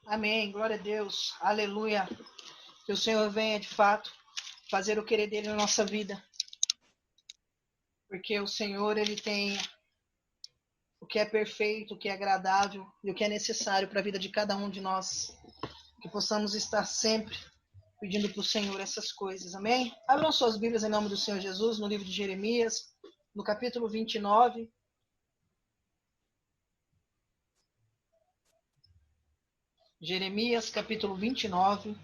Amém. Glória a Deus. Aleluia. Que o Senhor venha, de fato, fazer o querer dele na nossa vida. Porque o Senhor, ele tem o que é perfeito, o que é agradável e o que é necessário para a vida de cada um de nós. Que possamos estar sempre pedindo para o Senhor essas coisas. Amém? Abram suas Bíblias em nome do Senhor Jesus, no livro de Jeremias, no capítulo 29. Jeremias, capítulo 29.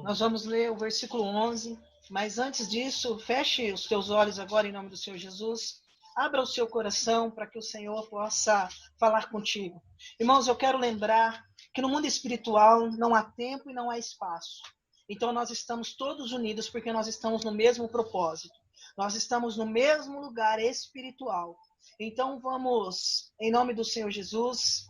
Nós vamos ler o versículo 11, mas antes disso, feche os teus olhos agora em nome do Senhor Jesus. Abra o seu coração para que o Senhor possa falar contigo. Irmãos, eu quero lembrar que no mundo espiritual não há tempo e não há espaço. Então nós estamos todos unidos porque nós estamos no mesmo propósito. Nós estamos no mesmo lugar espiritual. Então vamos, em nome do Senhor Jesus,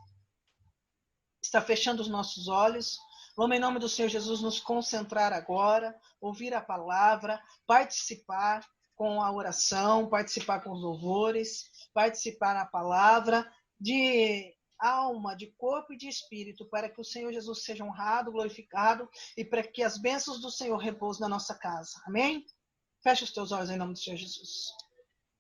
estar fechando os nossos olhos. Vamos, em nome do Senhor Jesus, nos concentrar agora, ouvir a palavra, participar com a oração, participar com os louvores, participar na palavra, de alma, de corpo e de espírito, para que o Senhor Jesus seja honrado, glorificado e para que as bênçãos do Senhor repousem na nossa casa. Amém? Feche os teus olhos em nome do Senhor Jesus.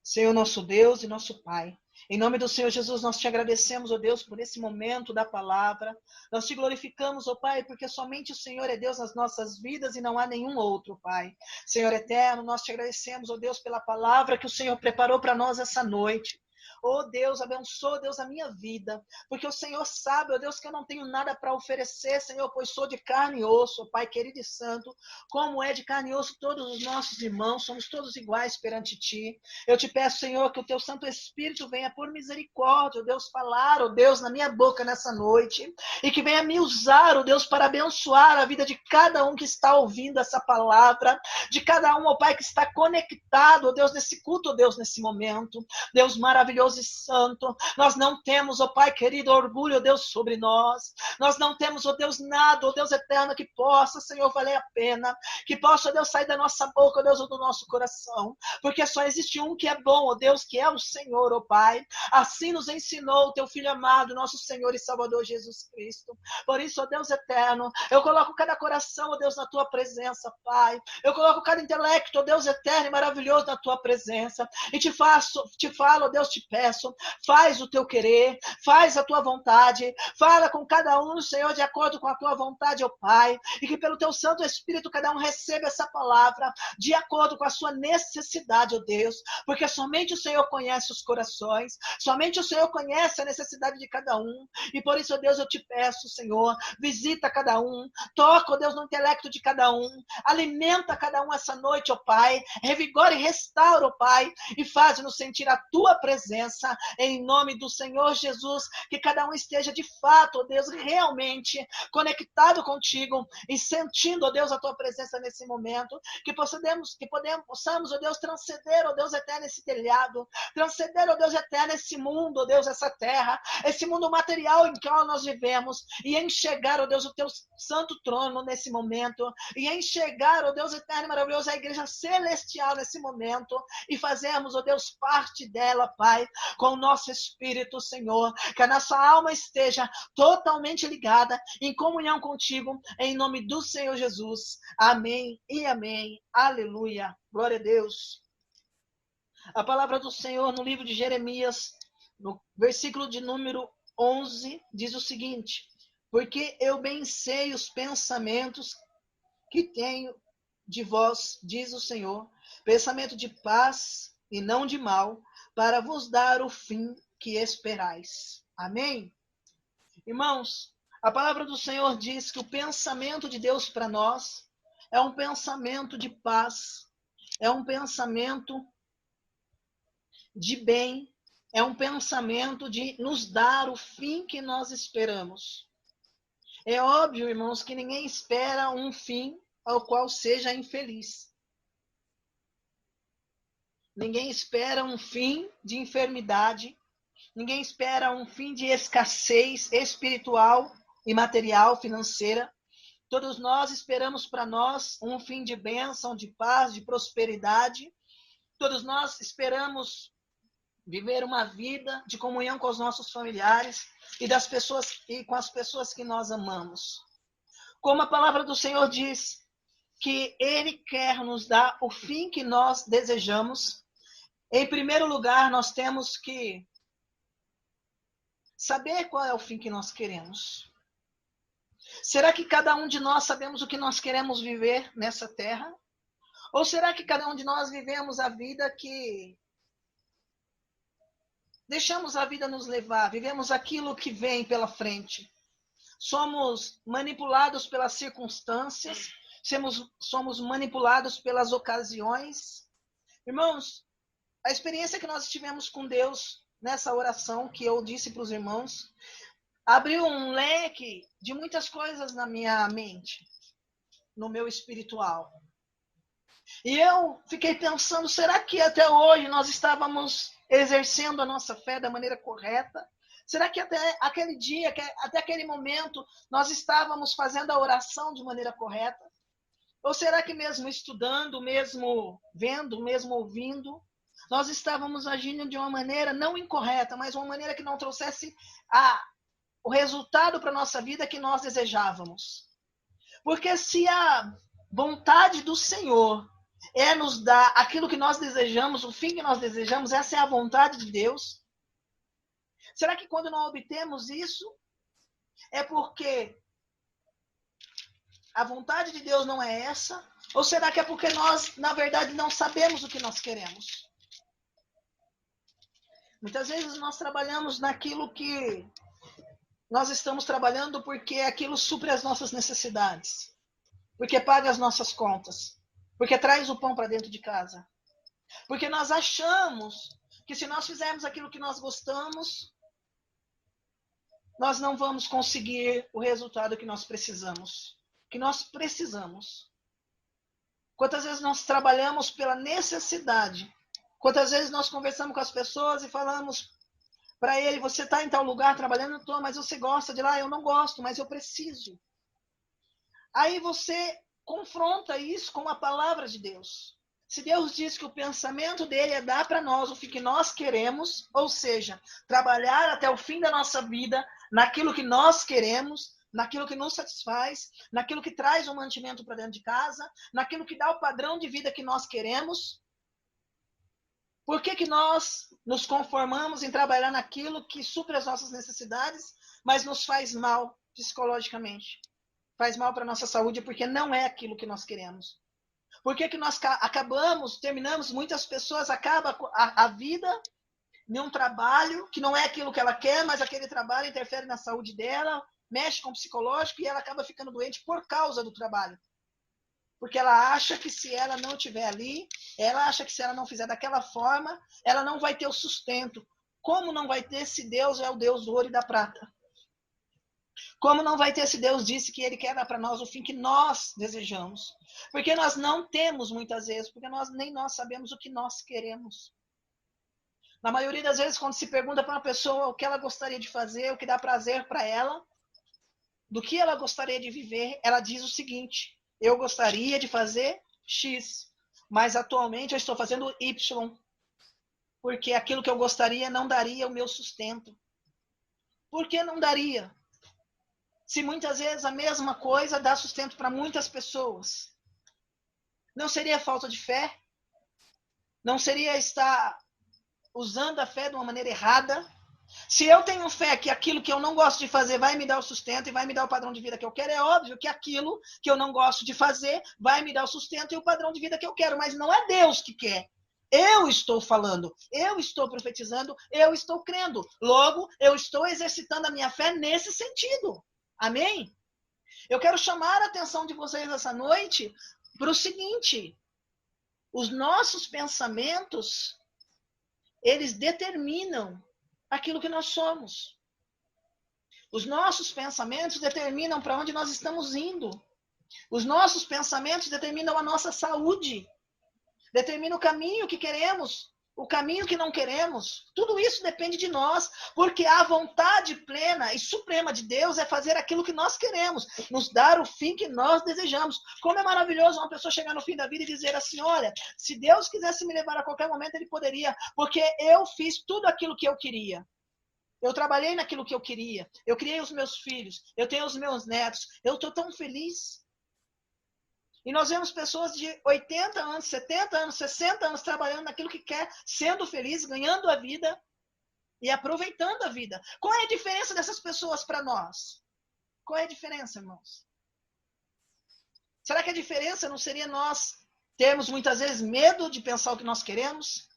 Senhor, nosso Deus e nosso Pai, em nome do Senhor Jesus, nós te agradecemos, ó Deus, por esse momento da palavra. Nós te glorificamos, ó Pai, porque somente o Senhor é Deus nas nossas vidas e não há nenhum outro, Pai. Senhor eterno, nós te agradecemos, ó Deus, pela palavra que o Senhor preparou para nós essa noite. Oh Deus, abençoa, Deus, a minha vida, porque o Senhor sabe, ó Deus, que eu não tenho nada para oferecer, Senhor, pois sou de carne e osso, ó Pai querido e santo, como é de carne e osso todos os nossos irmãos, somos todos iguais perante Ti. Eu te peço, Senhor, que o Teu Santo Espírito venha por misericórdia, ó Deus, falar, ó Deus, na minha boca nessa noite, e que venha me usar, ó Deus, para abençoar a vida de cada um que está ouvindo essa palavra, de cada um, ó Pai, que está conectado, ó Deus, nesse culto, ó Deus, nesse momento. Deus maravilhoso e santo, nós não temos, ó Pai querido, orgulho, ó Deus, sobre nós. Nós não temos, ó Deus, nada, ó Deus eterno, que possa, Senhor, valer a pena, que possa, ó Deus, sair da nossa boca, ó Deus, ou do nosso coração, porque só existe um que é bom, ó Deus, que é o Senhor, ó Pai. Assim nos ensinou o Teu Filho amado, nosso Senhor e Salvador Jesus Cristo. Por isso, ó Deus eterno, eu coloco cada coração, ó Deus, na Tua presença, Pai. Eu coloco cada intelecto, ó Deus eterno e maravilhoso, na Tua presença. E te falo, ó Deus, te peço, faz o Teu querer, faz a Tua vontade, fala com cada um, Senhor, de acordo com a Tua vontade, ó Pai, e que pelo Teu Santo Espírito cada um receba essa palavra de acordo com a sua necessidade, ó Deus, porque somente o Senhor conhece os corações, somente o Senhor conhece a necessidade de cada um, e por isso, ó Deus, eu te peço, Senhor, visita cada um, toca, ó Deus, no intelecto de cada um, alimenta cada um essa noite, ó Pai, revigora e restaura, ó Pai, e faz-nos sentir a Tua presença, em nome do Senhor Jesus, que cada um esteja de fato, ó Deus, realmente conectado contigo e sentindo, ó Deus, a Tua presença nesse momento, que possamos, ó Deus, transcender, ó Deus eterno, esse telhado, transcender, ó Deus eterno, esse mundo, ó Deus, essa terra, esse mundo material em que nós vivemos, e enxergar, ó Deus, o Teu santo trono nesse momento, e enxergar, ó Deus eterno e maravilhoso, a igreja celestial nesse momento, e fazermos, ó Deus, parte dela, Pai, com o nosso espírito, Senhor, que a nossa alma esteja totalmente ligada, em comunhão contigo, em nome do Senhor Jesus. Amém e amém. Aleluia. Glória a Deus. A palavra do Senhor no livro de Jeremias, no versículo de número 11, diz o seguinte: porque eu bem sei os pensamentos que tenho de vós, diz o Senhor, pensamento de paz e não de mal, para vos dar o fim que esperais. Amém? Irmãos, a palavra do Senhor diz que o pensamento de Deus para nós é um pensamento de paz, é um pensamento de bem, é um pensamento de nos dar o fim que nós esperamos. É óbvio, irmãos, que ninguém espera um fim ao qual seja infeliz. Ninguém espera um fim de enfermidade, ninguém espera um fim de escassez espiritual e material, financeira. Todos nós esperamos para nós um fim de bênção, de paz, de prosperidade. Todos nós esperamos viver uma vida de comunhão com os nossos familiares e com as pessoas que nós amamos. Como a palavra do Senhor diz, que Ele quer nos dar o fim que nós desejamos. Em primeiro lugar, nós temos que saber qual é o fim que nós queremos. Será que cada um de nós sabemos o que nós queremos viver nessa terra? Ou será que cada um de nós vivemos a vida que deixamos a vida nos levar, vivemos aquilo que vem pela frente? Somos manipulados pelas circunstâncias, somos manipulados pelas ocasiões. Irmãos, a experiência que nós tivemos com Deus nessa oração que eu disse para os irmãos, abriu um leque de muitas coisas na minha mente, no meu espiritual. E eu fiquei pensando, será que até hoje nós estávamos exercendo a nossa fé da maneira correta? Será que até aquele dia, até aquele momento, nós estávamos fazendo a oração de maneira correta? Ou será que mesmo estudando, mesmo vendo, mesmo ouvindo, nós estávamos agindo de uma maneira não incorreta, mas uma maneira que não trouxesse o resultado para a nossa vida que nós desejávamos? Porque se a vontade do Senhor é nos dar aquilo que nós desejamos, o fim que nós desejamos, essa é a vontade de Deus. Será que quando não obtemos isso, é porque a vontade de Deus não é essa? Ou será que é porque nós, na verdade, não sabemos o que nós queremos? Muitas vezes nós trabalhamos naquilo que nós estamos trabalhando porque aquilo supre as nossas necessidades, porque paga as nossas contas, porque traz o pão para dentro de casa. Porque nós achamos que se nós fizermos aquilo que nós gostamos, nós não vamos conseguir o resultado que nós precisamos. Quantas vezes nós trabalhamos pela necessidade? Quantas vezes nós conversamos com as pessoas e falamos para ele, você está em tal lugar trabalhando? Estou, mas você gosta de lá? Eu não gosto, mas eu preciso. Aí você confronta isso com a palavra de Deus. Se Deus diz que o pensamento dele é dar para nós o que nós queremos, ou seja, trabalhar até o fim da nossa vida naquilo que nós queremos, naquilo que nos satisfaz, naquilo que traz o mantimento para dentro de casa, naquilo que dá o padrão de vida que nós queremos, por que nós nos conformamos em trabalhar naquilo que supre as nossas necessidades, mas nos faz mal psicologicamente? Faz mal para a nossa saúde, porque não é aquilo que nós queremos. Por que nós terminamos, muitas pessoas acabam a vida em um trabalho que não é aquilo que ela quer, mas aquele trabalho interfere na saúde dela, mexe com o psicológico e ela acaba ficando doente por causa do trabalho. Porque ela acha que se ela não estiver ali, ela acha que se ela não fizer daquela forma, ela não vai ter o sustento. Como não vai ter se Deus é o Deus do ouro e da prata? Como não vai ter se Deus disse que Ele quer dar para nós o fim que nós desejamos? Porque nós não temos muitas vezes, porque nem nós sabemos o que nós queremos. Na maioria das vezes, quando se pergunta para uma pessoa o que ela gostaria de fazer, o que dá prazer para ela, do que ela gostaria de viver, ela diz o seguinte: eu gostaria de fazer X, mas atualmente eu estou fazendo Y, porque aquilo que eu gostaria não daria o meu sustento. Por que não daria? Se muitas vezes a mesma coisa dá sustento para muitas pessoas. Não seria falta de fé? Não seria estar usando a fé de uma maneira errada? Se eu tenho fé que aquilo que eu não gosto de fazer vai me dar o sustento e vai me dar o padrão de vida que eu quero, é óbvio que aquilo que eu não gosto de fazer vai me dar o sustento e o padrão de vida que eu quero, mas não é Deus que quer. Eu estou falando, eu estou profetizando, eu estou crendo. Logo, eu estou exercitando a minha fé nesse sentido. Amém? Eu quero chamar a atenção de vocês essa noite para o seguinte: os nossos pensamentos, eles determinam aquilo que nós somos. Os nossos pensamentos determinam para onde nós estamos indo. Os nossos pensamentos determinam a nossa saúde, determinam o caminho que queremos o caminho que não queremos, tudo isso depende de nós, porque a vontade plena e suprema de Deus é fazer aquilo que nós queremos, nos dar o fim que nós desejamos. Como é maravilhoso uma pessoa chegar no fim da vida e dizer assim, olha, se Deus quisesse me levar a qualquer momento, Ele poderia, porque eu fiz tudo aquilo que eu queria. Eu trabalhei naquilo que eu queria, eu criei os meus filhos, eu tenho os meus netos, eu estou tão feliz. E nós vemos pessoas de 80 anos, 70 anos, 60 anos trabalhando naquilo que quer, sendo feliz, ganhando a vida e aproveitando a vida. Qual é a diferença dessas pessoas para nós? Qual é a diferença, irmãos? Será que a diferença não seria nós termos muitas vezes medo de pensar o que nós queremos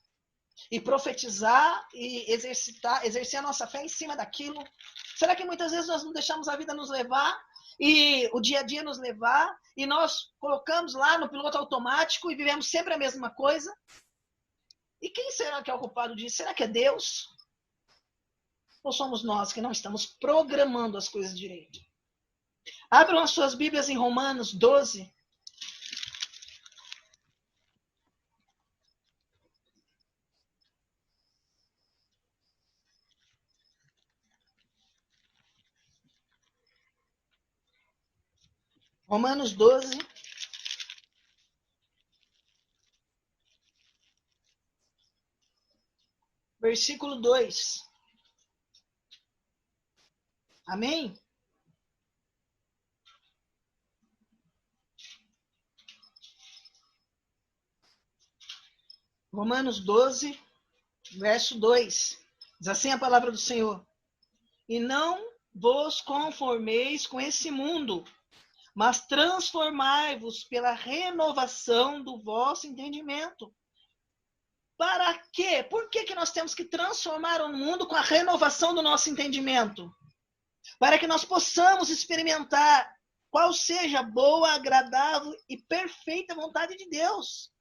e profetizar e exercer a nossa fé em cima daquilo? Será que muitas vezes nós não deixamos a vida nos levar e o dia a dia nos levar, e nós colocamos lá no piloto automático e vivemos sempre a mesma coisa? E quem será que é o culpado disso? Será que é Deus? Ou somos nós que não estamos programando as coisas direito? Abram as suas Bíblias em Romanos 12. Romanos 12. Versículo 2. Amém? Romanos 12, verso 2. Diz assim a palavra do Senhor. E não vos conformeis com esse mundo, mas transformai-vos pela renovação do vosso entendimento. Para quê? Por que nós temos que transformar o mundo com a renovação do nosso entendimento? Para que nós possamos experimentar qual seja a boa, agradável e perfeita vontade de Deus.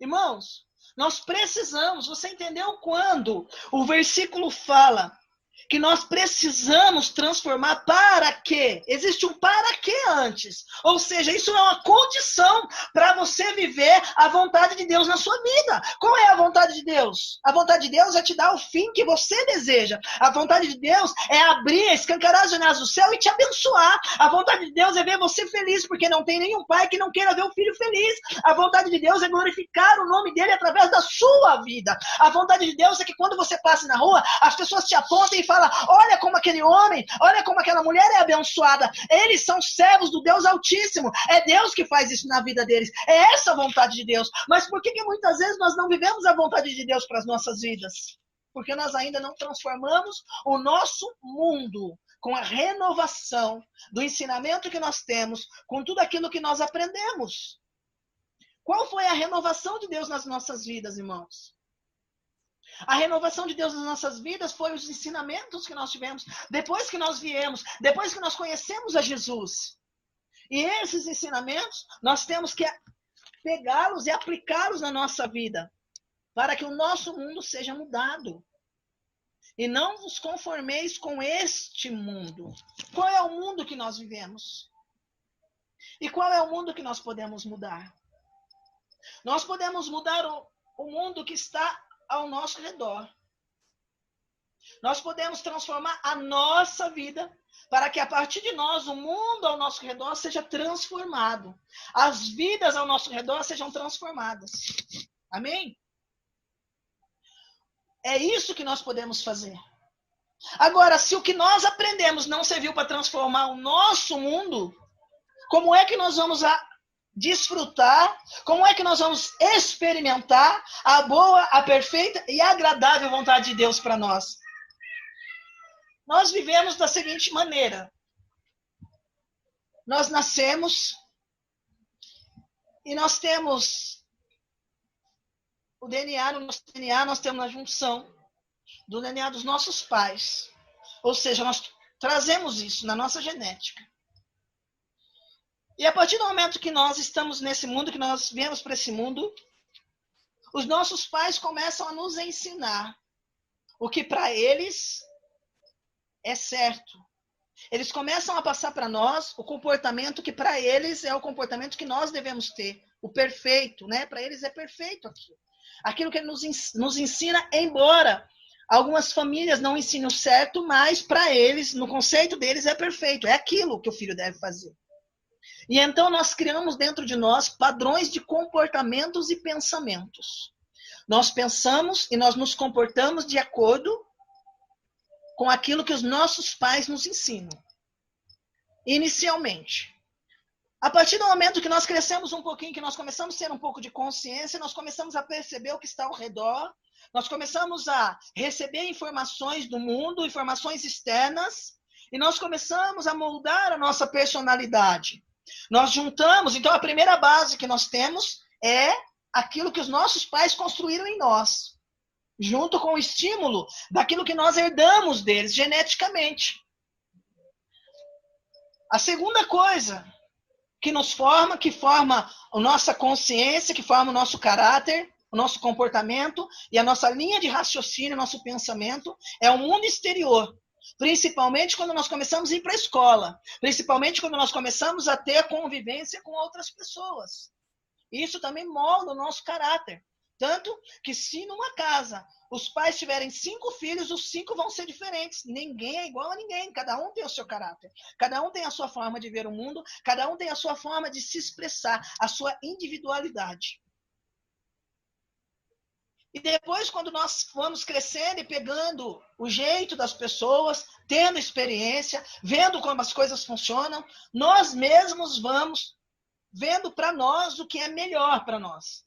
Irmãos, nós precisamos, você entendeu quando o versículo fala que nós precisamos transformar para quê? Existe um para quê antes. Ou seja, isso é uma condição para você viver a vontade de Deus na sua vida. Qual é a vontade de Deus? A vontade de Deus é te dar o fim que você deseja. A vontade de Deus é abrir, escancarar as janelas do céu e te abençoar. A vontade de Deus é ver você feliz, porque não tem nenhum pai que não queira ver o filho feliz. A vontade de Deus é glorificar o nome dele através da sua vida. A vontade de Deus é que quando você passe na rua, as pessoas te apontem e falam, olha como aquele homem, olha como aquela mulher é abençoada. Eles são servos do Deus Altíssimo. É Deus que faz isso na vida deles. É essa a vontade de Deus. Mas por que muitas vezes nós não vivemos a vontade de Deus para as nossas vidas? Porque nós ainda não transformamos o nosso mundo com a renovação do ensinamento que nós temos, com tudo aquilo que nós aprendemos. Qual foi a renovação de Deus nas nossas vidas, irmãos? A renovação de Deus nas nossas vidas foi os ensinamentos que nós tivemos depois que nós viemos, depois que nós conhecemos a Jesus. E esses ensinamentos, nós temos que pegá-los e aplicá-los na nossa vida, para que o nosso mundo seja mudado. E não vos conformeis com este mundo. Qual é o mundo que nós vivemos? E qual é o mundo que nós podemos mudar? Nós podemos mudar o mundo que está ao nosso redor. Nós podemos transformar a nossa vida para que a partir de nós o mundo ao nosso redor seja transformado. As vidas ao nosso redor sejam transformadas. Amém? É isso que nós podemos fazer. Agora, se o que nós aprendemos não serviu para transformar o nosso mundo, como é que nós vamos desfrutar, como é que nós vamos experimentar a boa, a perfeita e agradável vontade de Deus para nós? Nós vivemos da seguinte maneira. Nós nascemos e nós temos o DNA, no nosso DNA nós temos a junção do DNA dos nossos pais. Ou seja, nós trazemos isso na nossa genética. E a partir do momento que nós estamos nesse mundo, que nós viemos para esse mundo, os nossos pais começam a nos ensinar o que para eles é certo. Eles começam a passar para nós o comportamento que para eles é o comportamento que nós devemos ter, o perfeito, né? Para eles é perfeito aquilo. Aquilo que ele nos ensina, embora algumas famílias não ensinem o certo, mas para eles, no conceito deles, é perfeito. É aquilo que o filho deve fazer. E então nós criamos dentro de nós padrões de comportamentos e pensamentos. Nós pensamos e nós nos comportamos de acordo com aquilo que os nossos pais nos ensinam. Inicialmente. A partir do momento que nós crescemos um pouquinho, que nós começamos a ter um pouco de consciência, nós começamos a perceber o que está ao redor, nós começamos a receber informações do mundo, informações externas, e nós começamos a moldar a nossa personalidade. Nós juntamos, então a primeira base que nós temos é aquilo que os nossos pais construíram em nós, junto com o estímulo daquilo que nós herdamos deles geneticamente. A segunda coisa que nos forma, que forma a nossa consciência, que forma o nosso caráter, o nosso comportamento e a nossa linha de raciocínio, nosso pensamento, é o mundo exterior. Principalmente quando nós começamos a ir para a escola. Principalmente quando nós começamos a ter convivência com outras pessoas. Isso também molda o nosso caráter. Tanto que se numa casa os pais tiverem 5 filhos, os 5 vão ser diferentes. Ninguém é igual a ninguém. Cada um tem o seu caráter. Cada um tem a sua forma de ver o mundo. Cada um tem a sua forma de se expressar. A sua individualidade. E depois, quando nós vamos crescendo e pegando o jeito das pessoas, tendo experiência, vendo como as coisas funcionam, nós mesmos vamos vendo para nós o que é melhor para nós.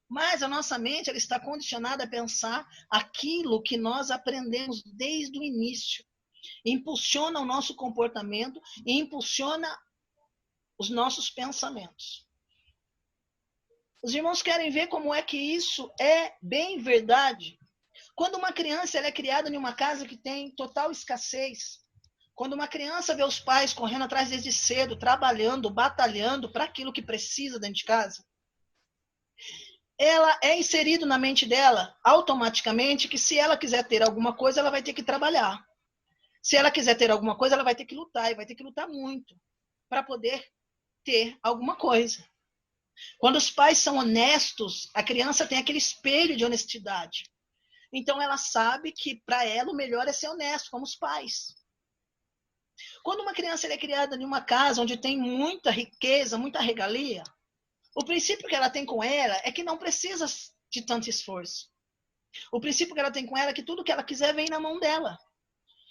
Mas a nossa mente ela está condicionada a pensar aquilo que nós aprendemos desde o início. Impulsiona o nosso comportamento e impulsiona os nossos pensamentos. Os irmãos querem ver como é que isso é bem verdade? Quando uma criança ela é criada em uma casa que tem total escassez, quando uma criança vê os pais correndo atrás desde cedo, trabalhando, batalhando para aquilo que precisa dentro de casa, ela é inserido na mente dela automaticamente que se ela quiser ter alguma coisa, ela vai ter que trabalhar. Se ela quiser ter alguma coisa, ela vai ter que lutar, e vai ter que lutar muito para poder ter alguma coisa. Quando os pais são honestos, a criança tem aquele espelho de honestidade. Então ela sabe que para ela o melhor é ser honesto, como os pais. Quando uma criança é criada em uma casa onde tem muita riqueza, muita regalia, o princípio que ela tem com ela é que não precisa de tanto esforço. O princípio que ela tem com ela é que tudo que ela quiser vem na mão dela.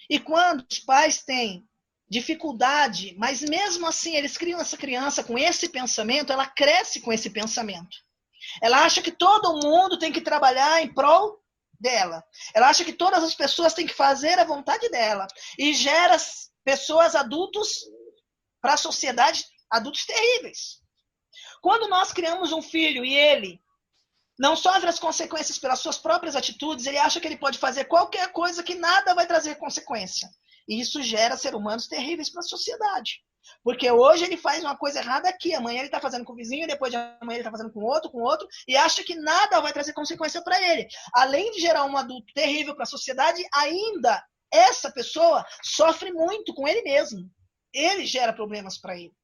E quando os pais têm dificuldade, mas mesmo assim eles criam essa criança com esse pensamento, ela cresce com esse pensamento. Ela acha que todo mundo tem que trabalhar em prol dela. Ela acha que todas as pessoas têm que fazer a vontade dela. E gera pessoas adultos para a sociedade, adultos terríveis. Quando nós criamos um filho e ele não sofre as consequências pelas suas próprias atitudes, ele acha que ele pode fazer qualquer coisa que nada vai trazer consequência. E isso gera seres humanos terríveis para a sociedade. Porque hoje ele faz uma coisa errada aqui, amanhã ele está fazendo com o vizinho, depois de amanhã ele está fazendo com outro, e acha que nada vai trazer consequência para ele. Além de gerar um adulto terrível para a sociedade, ainda essa pessoa sofre muito com ele mesmo. Ele gera problemas para ele.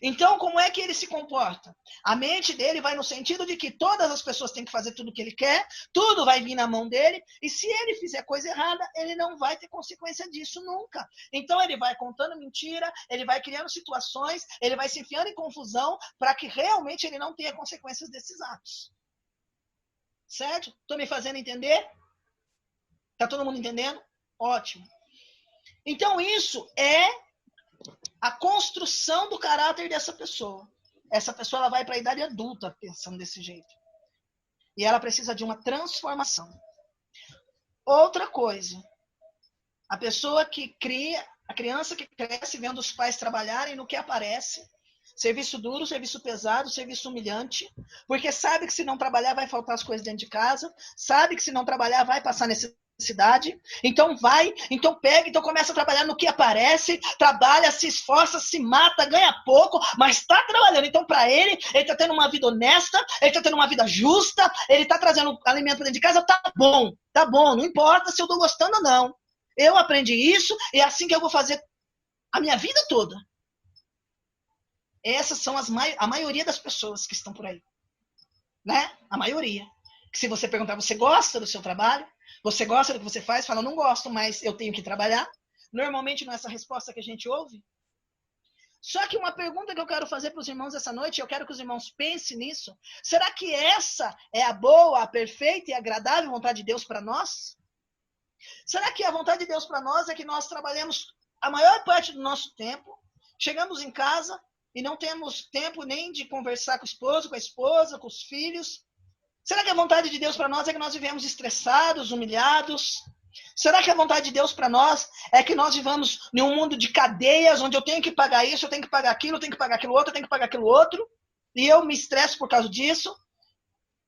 Então, como é que ele se comporta? A mente dele vai no sentido de que todas as pessoas têm que fazer tudo o que ele quer, tudo vai vir na mão dele, e se ele fizer coisa errada, ele não vai ter consequência disso nunca. Então, ele vai contando mentira, ele vai criando situações, ele vai se enfiando em confusão para que realmente ele não tenha consequências desses atos. Certo? Estou me fazendo entender? Está todo mundo entendendo? Ótimo. Então, isso é a construção do caráter dessa pessoa. Essa pessoa ela vai para a idade adulta pensando desse jeito. E ela precisa de uma transformação. Outra coisa, a pessoa que cria, a criança que cresce vendo os pais trabalharem no que aparece, serviço duro, serviço pesado, serviço humilhante, porque sabe que se não trabalhar vai faltar as coisas dentro de casa, sabe que se não trabalhar vai passar necessidade, então pega, então começa a trabalhar no que aparece, trabalha, se esforça, se mata, ganha pouco, mas está trabalhando. Então para ele está tendo uma vida honesta, ele está tendo uma vida justa, ele está trazendo alimento para dentro de casa, tá bom, não importa se eu estou gostando ou não. Eu aprendi isso e é assim que eu vou fazer a minha vida toda. Essas são a maioria das pessoas que estão por aí, né? A maioria. Que se você perguntar, você gosta do seu trabalho? Você gosta do que você faz? Fala, não gosto, mas eu tenho que trabalhar. Normalmente não é essa resposta que a gente ouve. Só que uma pergunta que eu quero fazer para os irmãos essa noite, eu quero que os irmãos pensem nisso. Será que essa é a boa, a perfeita e agradável vontade de Deus para nós? Será que a vontade de Deus para nós é que nós trabalhemos a maior parte do nosso tempo, chegamos em casa e não temos tempo nem de conversar com o esposo, com a esposa, com os filhos? Será que a vontade de Deus para nós é que nós vivemos estressados, humilhados? Será que a vontade de Deus para nós é que nós vivamos em um mundo de cadeias, onde eu tenho que pagar isso, eu tenho que pagar aquilo, eu tenho que pagar aquilo outro, eu tenho que pagar aquilo outro, e eu me estresso por causa disso,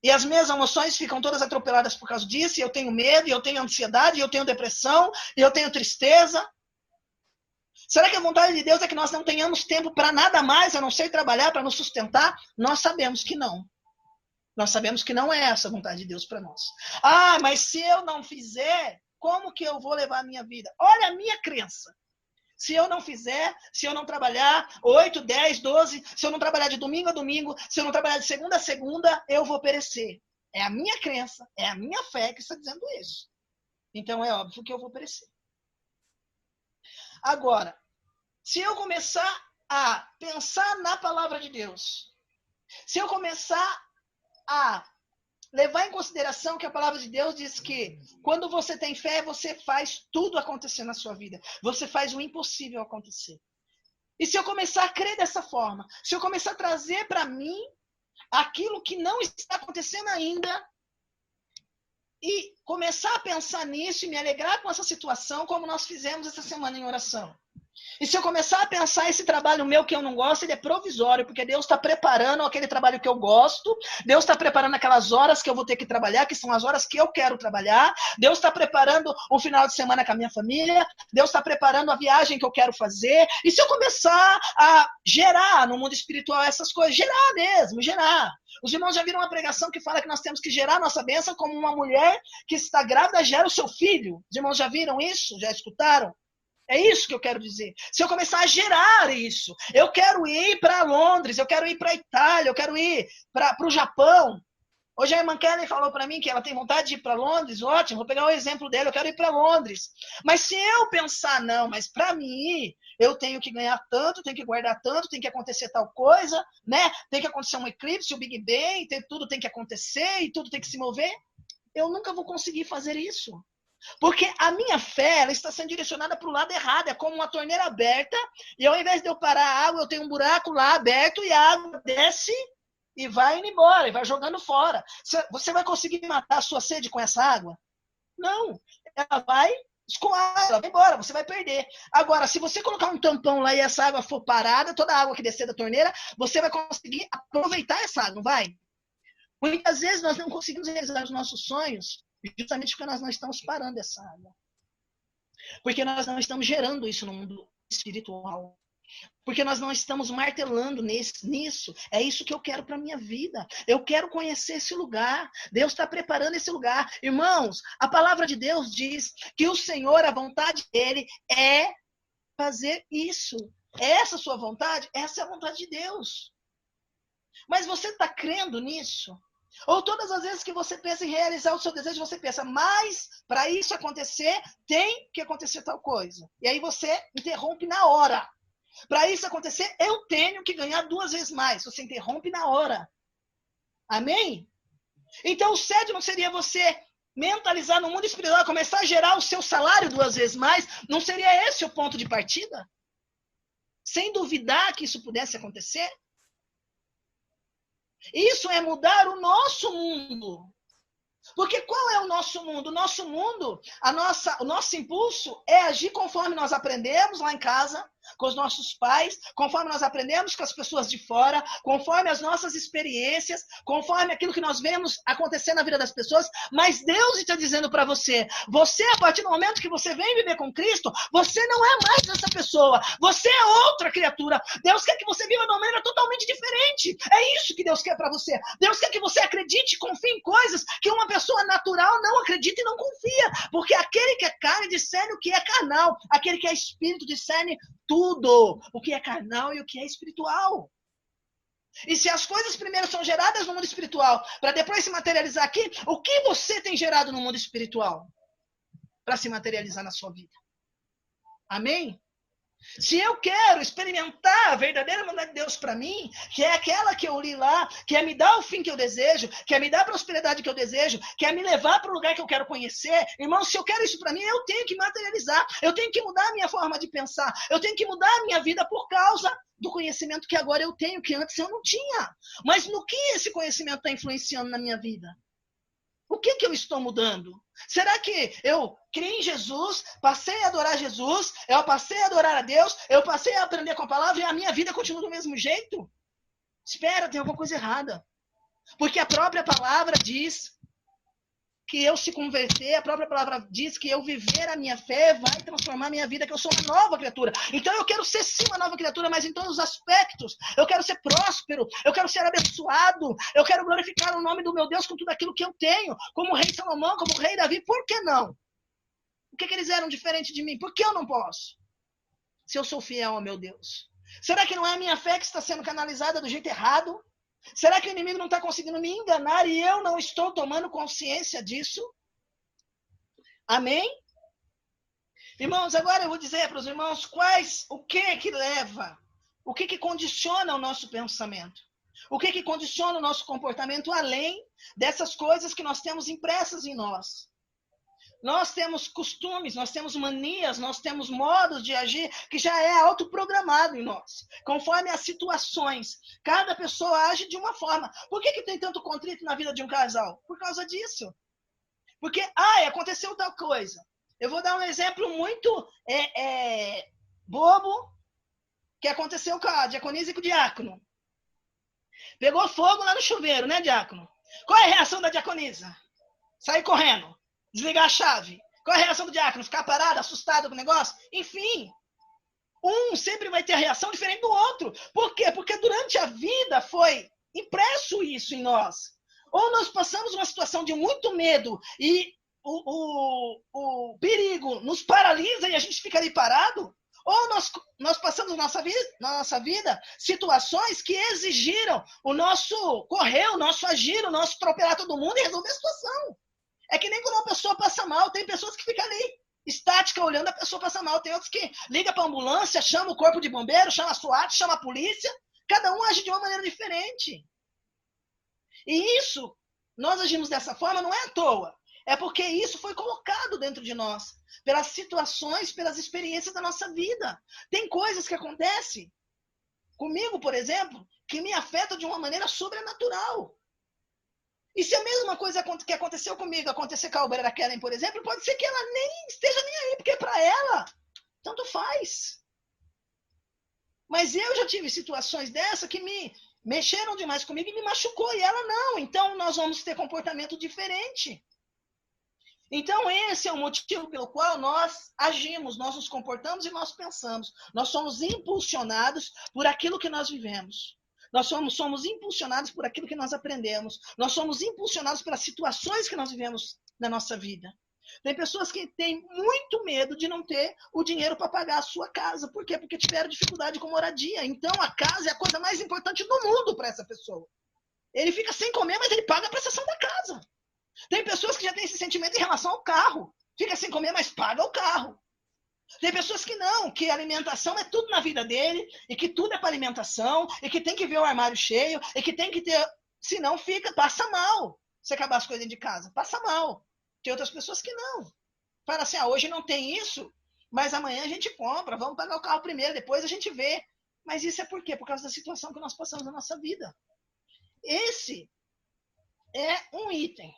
e as minhas emoções ficam todas atropeladas por causa disso, e eu tenho medo, e eu tenho ansiedade, e eu tenho depressão, e eu tenho tristeza? Será que a vontade de Deus é que nós não tenhamos tempo para nada mais, a não ser trabalhar para nos sustentar? Nós sabemos que não. Nós sabemos que não é essa a vontade de Deus para nós. Ah, mas se eu não fizer, como que eu vou levar a minha vida? Olha a minha crença. Se eu não fizer, se eu não trabalhar 8, 10, 12, se eu não trabalhar de domingo a domingo, se eu não trabalhar de segunda a segunda, eu vou perecer. É a minha crença, é a minha fé que está dizendo isso. Então é óbvio que eu vou perecer. Agora, se eu começar a pensar na palavra de Deus, se eu começar a levar em consideração que a palavra de Deus diz que quando você tem fé, você faz tudo acontecer na sua vida. Você faz o impossível acontecer. E se eu começar a crer dessa forma, se eu começar a trazer para mim aquilo que não está acontecendo ainda e começar a pensar nisso e me alegrar com essa situação, como nós fizemos essa semana em oração. E se eu começar a pensar esse trabalho meu que eu não gosto, ele é provisório, porque Deus está preparando aquele trabalho que eu gosto, Deus está preparando aquelas horas que eu vou ter que trabalhar, que são as horas que eu quero trabalhar, Deus está preparando o final de semana com a minha família, Deus está preparando a viagem que eu quero fazer. E se eu começar a gerar no mundo espiritual essas coisas, gerar mesmo, gerar. Os irmãos já viram uma pregação que fala que nós temos que gerar nossa bênção como uma mulher que está grávida gera o seu filho. Os irmãos já viram isso? Já escutaram? É isso que eu quero dizer. Se eu começar a gerar isso, eu quero ir para Londres, eu quero ir para a Itália, eu quero ir para o Japão. Hoje a irmã Kellen falou para mim que ela tem vontade de ir para Londres, ótimo, vou pegar o exemplo dela, eu quero ir para Londres. Mas se eu pensar, não, mas para mim ir, eu tenho que ganhar tanto, tenho que guardar tanto, tem que acontecer tal coisa, né? Tem que acontecer um eclipse, o Big Bang, tudo tem que acontecer e tudo tem que se mover. Eu nunca vou conseguir fazer isso. Porque a minha fé ela está sendo direcionada para o lado errado. É como uma torneira aberta e ao invés de eu parar a água, eu tenho um buraco lá aberto e a água desce e vai indo embora, e vai jogando fora. Você vai conseguir matar a sua sede com essa água? Não. Ela vai escoar, ela vai embora, você vai perder. Agora, se você colocar um tampão lá e essa água for parada, toda a água que descer da torneira, você vai conseguir aproveitar essa água, não vai? Muitas vezes nós não conseguimos realizar os nossos sonhos justamente porque nós não estamos parando essa água. Porque nós não estamos gerando isso no mundo espiritual. Porque nós não estamos martelando nisso. É isso que eu quero para a minha vida. Eu quero conhecer esse lugar. Deus está preparando esse lugar. Irmãos, a palavra de Deus diz que o Senhor, a vontade dele é fazer isso. Essa sua vontade, essa é a vontade de Deus. Mas você está crendo nisso? Ou todas as vezes que você pensa em realizar o seu desejo, você pensa, mas para isso acontecer, tem que acontecer tal coisa. E aí você interrompe na hora. Para isso acontecer, eu tenho que ganhar 2 vezes mais. Você interrompe na hora. Amém? Então o certo não seria você mentalizar no mundo espiritual, começar a gerar o seu salário 2 vezes mais? Não seria esse o ponto de partida? Sem duvidar que isso pudesse acontecer? Isso é mudar o nosso mundo. Porque qual é o nosso mundo? O nosso mundo, o nosso impulso é agir conforme nós aprendemos lá em casa, com os nossos pais, conforme nós aprendemos com as pessoas de fora, conforme as nossas experiências, conforme aquilo que nós vemos acontecer na vida das pessoas. Mas Deus está dizendo para você, a partir do momento que você vem viver com Cristo, você não é mais essa pessoa, você é outra criatura. Deus quer que você viva de uma maneira totalmente diferente. É isso que Deus quer para você. Deus quer que você acredite e confie em coisas que uma pessoa natural não acredita e não confia. Porque aquele que é carne discerne o que é carnal, aquele que é espírito discerne tudo, o que é carnal e o que é espiritual. E se as coisas primeiro são geradas no mundo espiritual, para depois se materializar aqui, o que você tem gerado no mundo espiritual para se materializar na sua vida? Amém? Se eu quero experimentar a verdadeira vontade de Deus para mim, que é aquela que eu li lá, que é me dar o fim que eu desejo, que é me dar a prosperidade que eu desejo, que é me levar para o lugar que eu quero conhecer, irmão, se eu quero isso para mim, eu tenho que materializar, eu tenho que mudar a minha forma de pensar, eu tenho que mudar a minha vida por causa do conhecimento que agora eu tenho, que antes eu não tinha. Mas no que esse conhecimento está influenciando na minha vida? O que eu estou mudando? Será que eu criei em Jesus, passei a adorar Jesus, eu passei a adorar a Deus, eu passei a aprender com a palavra e a minha vida continua do mesmo jeito? Espera, tem alguma coisa errada. Porque a própria palavra diz que eu se converter, a própria palavra diz que eu viver a minha fé vai transformar a minha vida, que eu sou uma nova criatura. Então eu quero ser sim uma nova criatura, mas em todos os aspectos. Eu quero ser próspero, eu quero ser abençoado, eu quero glorificar o nome do meu Deus com tudo aquilo que eu tenho, como o rei Salomão, como o rei Davi. Por que não? O que eles eram diferente de mim? Por que eu não posso? Se eu sou fiel ao meu Deus. Será que não é a minha fé que está sendo canalizada do jeito errado? Será que o inimigo não está conseguindo me enganar e eu não estou tomando consciência disso? Amém? Irmãos, agora eu vou dizer para os irmãos o que leva, o que condiciona o nosso pensamento. O que condiciona o nosso comportamento além dessas coisas que nós temos impressas em nós. Nós temos costumes, nós temos manias, nós temos modos de agir que já é autoprogramado em nós. Conforme as situações, cada pessoa age de uma forma. Por que tem tanto contrito na vida de um casal? Por causa disso. Porque, aconteceu tal coisa. Eu vou dar um exemplo muito bobo que aconteceu com a diaconisa e com o diácono. Pegou fogo lá no chuveiro, né, diácono? Qual é a reação da diaconisa? Sair correndo. Desligar a chave. Qual é a reação do diácono? Ficar parado, assustado com o negócio? Enfim, um sempre vai ter a reação diferente do outro. Por quê? Porque durante a vida foi impresso isso em nós. Ou nós passamos uma situação de muito medo e o perigo nos paralisa e a gente fica ali parado, ou nós passamos na nossa vida situações que exigiram o nosso correr, o nosso agir, o nosso atropelar todo mundo e resolver a situação. É que nem quando uma pessoa passa mal, tem pessoas que ficam ali, estática, olhando a pessoa passar mal. Tem outros que ligam para a ambulância, chama o corpo de bombeiro, chama a SWAT, chama a polícia. Cada um age de uma maneira diferente. E isso, nós agimos dessa forma, não é à toa. É porque isso foi colocado dentro de nós, pelas situações, pelas experiências da nossa vida. Tem coisas que acontecem comigo, por exemplo, que me afetam de uma maneira sobrenatural. E se a mesma coisa que aconteceu comigo acontecer com a Alberta Kellen, por exemplo, pode ser que ela nem esteja nem aí, porque para ela, tanto faz. Mas eu já tive situações dessa que me mexeram demais comigo e me machucou, e ela não. Então nós vamos ter comportamento diferente. Então esse é o motivo pelo qual nós agimos, nós nos comportamos e nós pensamos. Nós somos impulsionados por aquilo que nós vivemos. Nós somos impulsionados por aquilo que nós aprendemos. Nós somos impulsionados pelas situações que nós vivemos na nossa vida. Tem pessoas que têm muito medo de não ter o dinheiro para pagar a sua casa. Por quê? Porque tiveram dificuldade com moradia. Então a casa é a coisa mais importante do mundo para essa pessoa. Ele fica sem comer, mas ele paga a prestação da casa. Tem pessoas que já têm esse sentimento em relação ao carro. Fica sem comer, mas paga o carro. Tem pessoas que não, que a alimentação é tudo na vida dele, e que tudo é para alimentação, e que tem que ver o armário cheio, e que tem que ter... Senão passa mal. Se acabar as coisas de casa, passa mal. Tem outras pessoas que não. Fala assim, hoje não tem isso, mas amanhã a gente compra, vamos pagar o carro primeiro, depois a gente vê. Mas isso é por quê? Por causa da situação que nós passamos na nossa vida. Esse é um item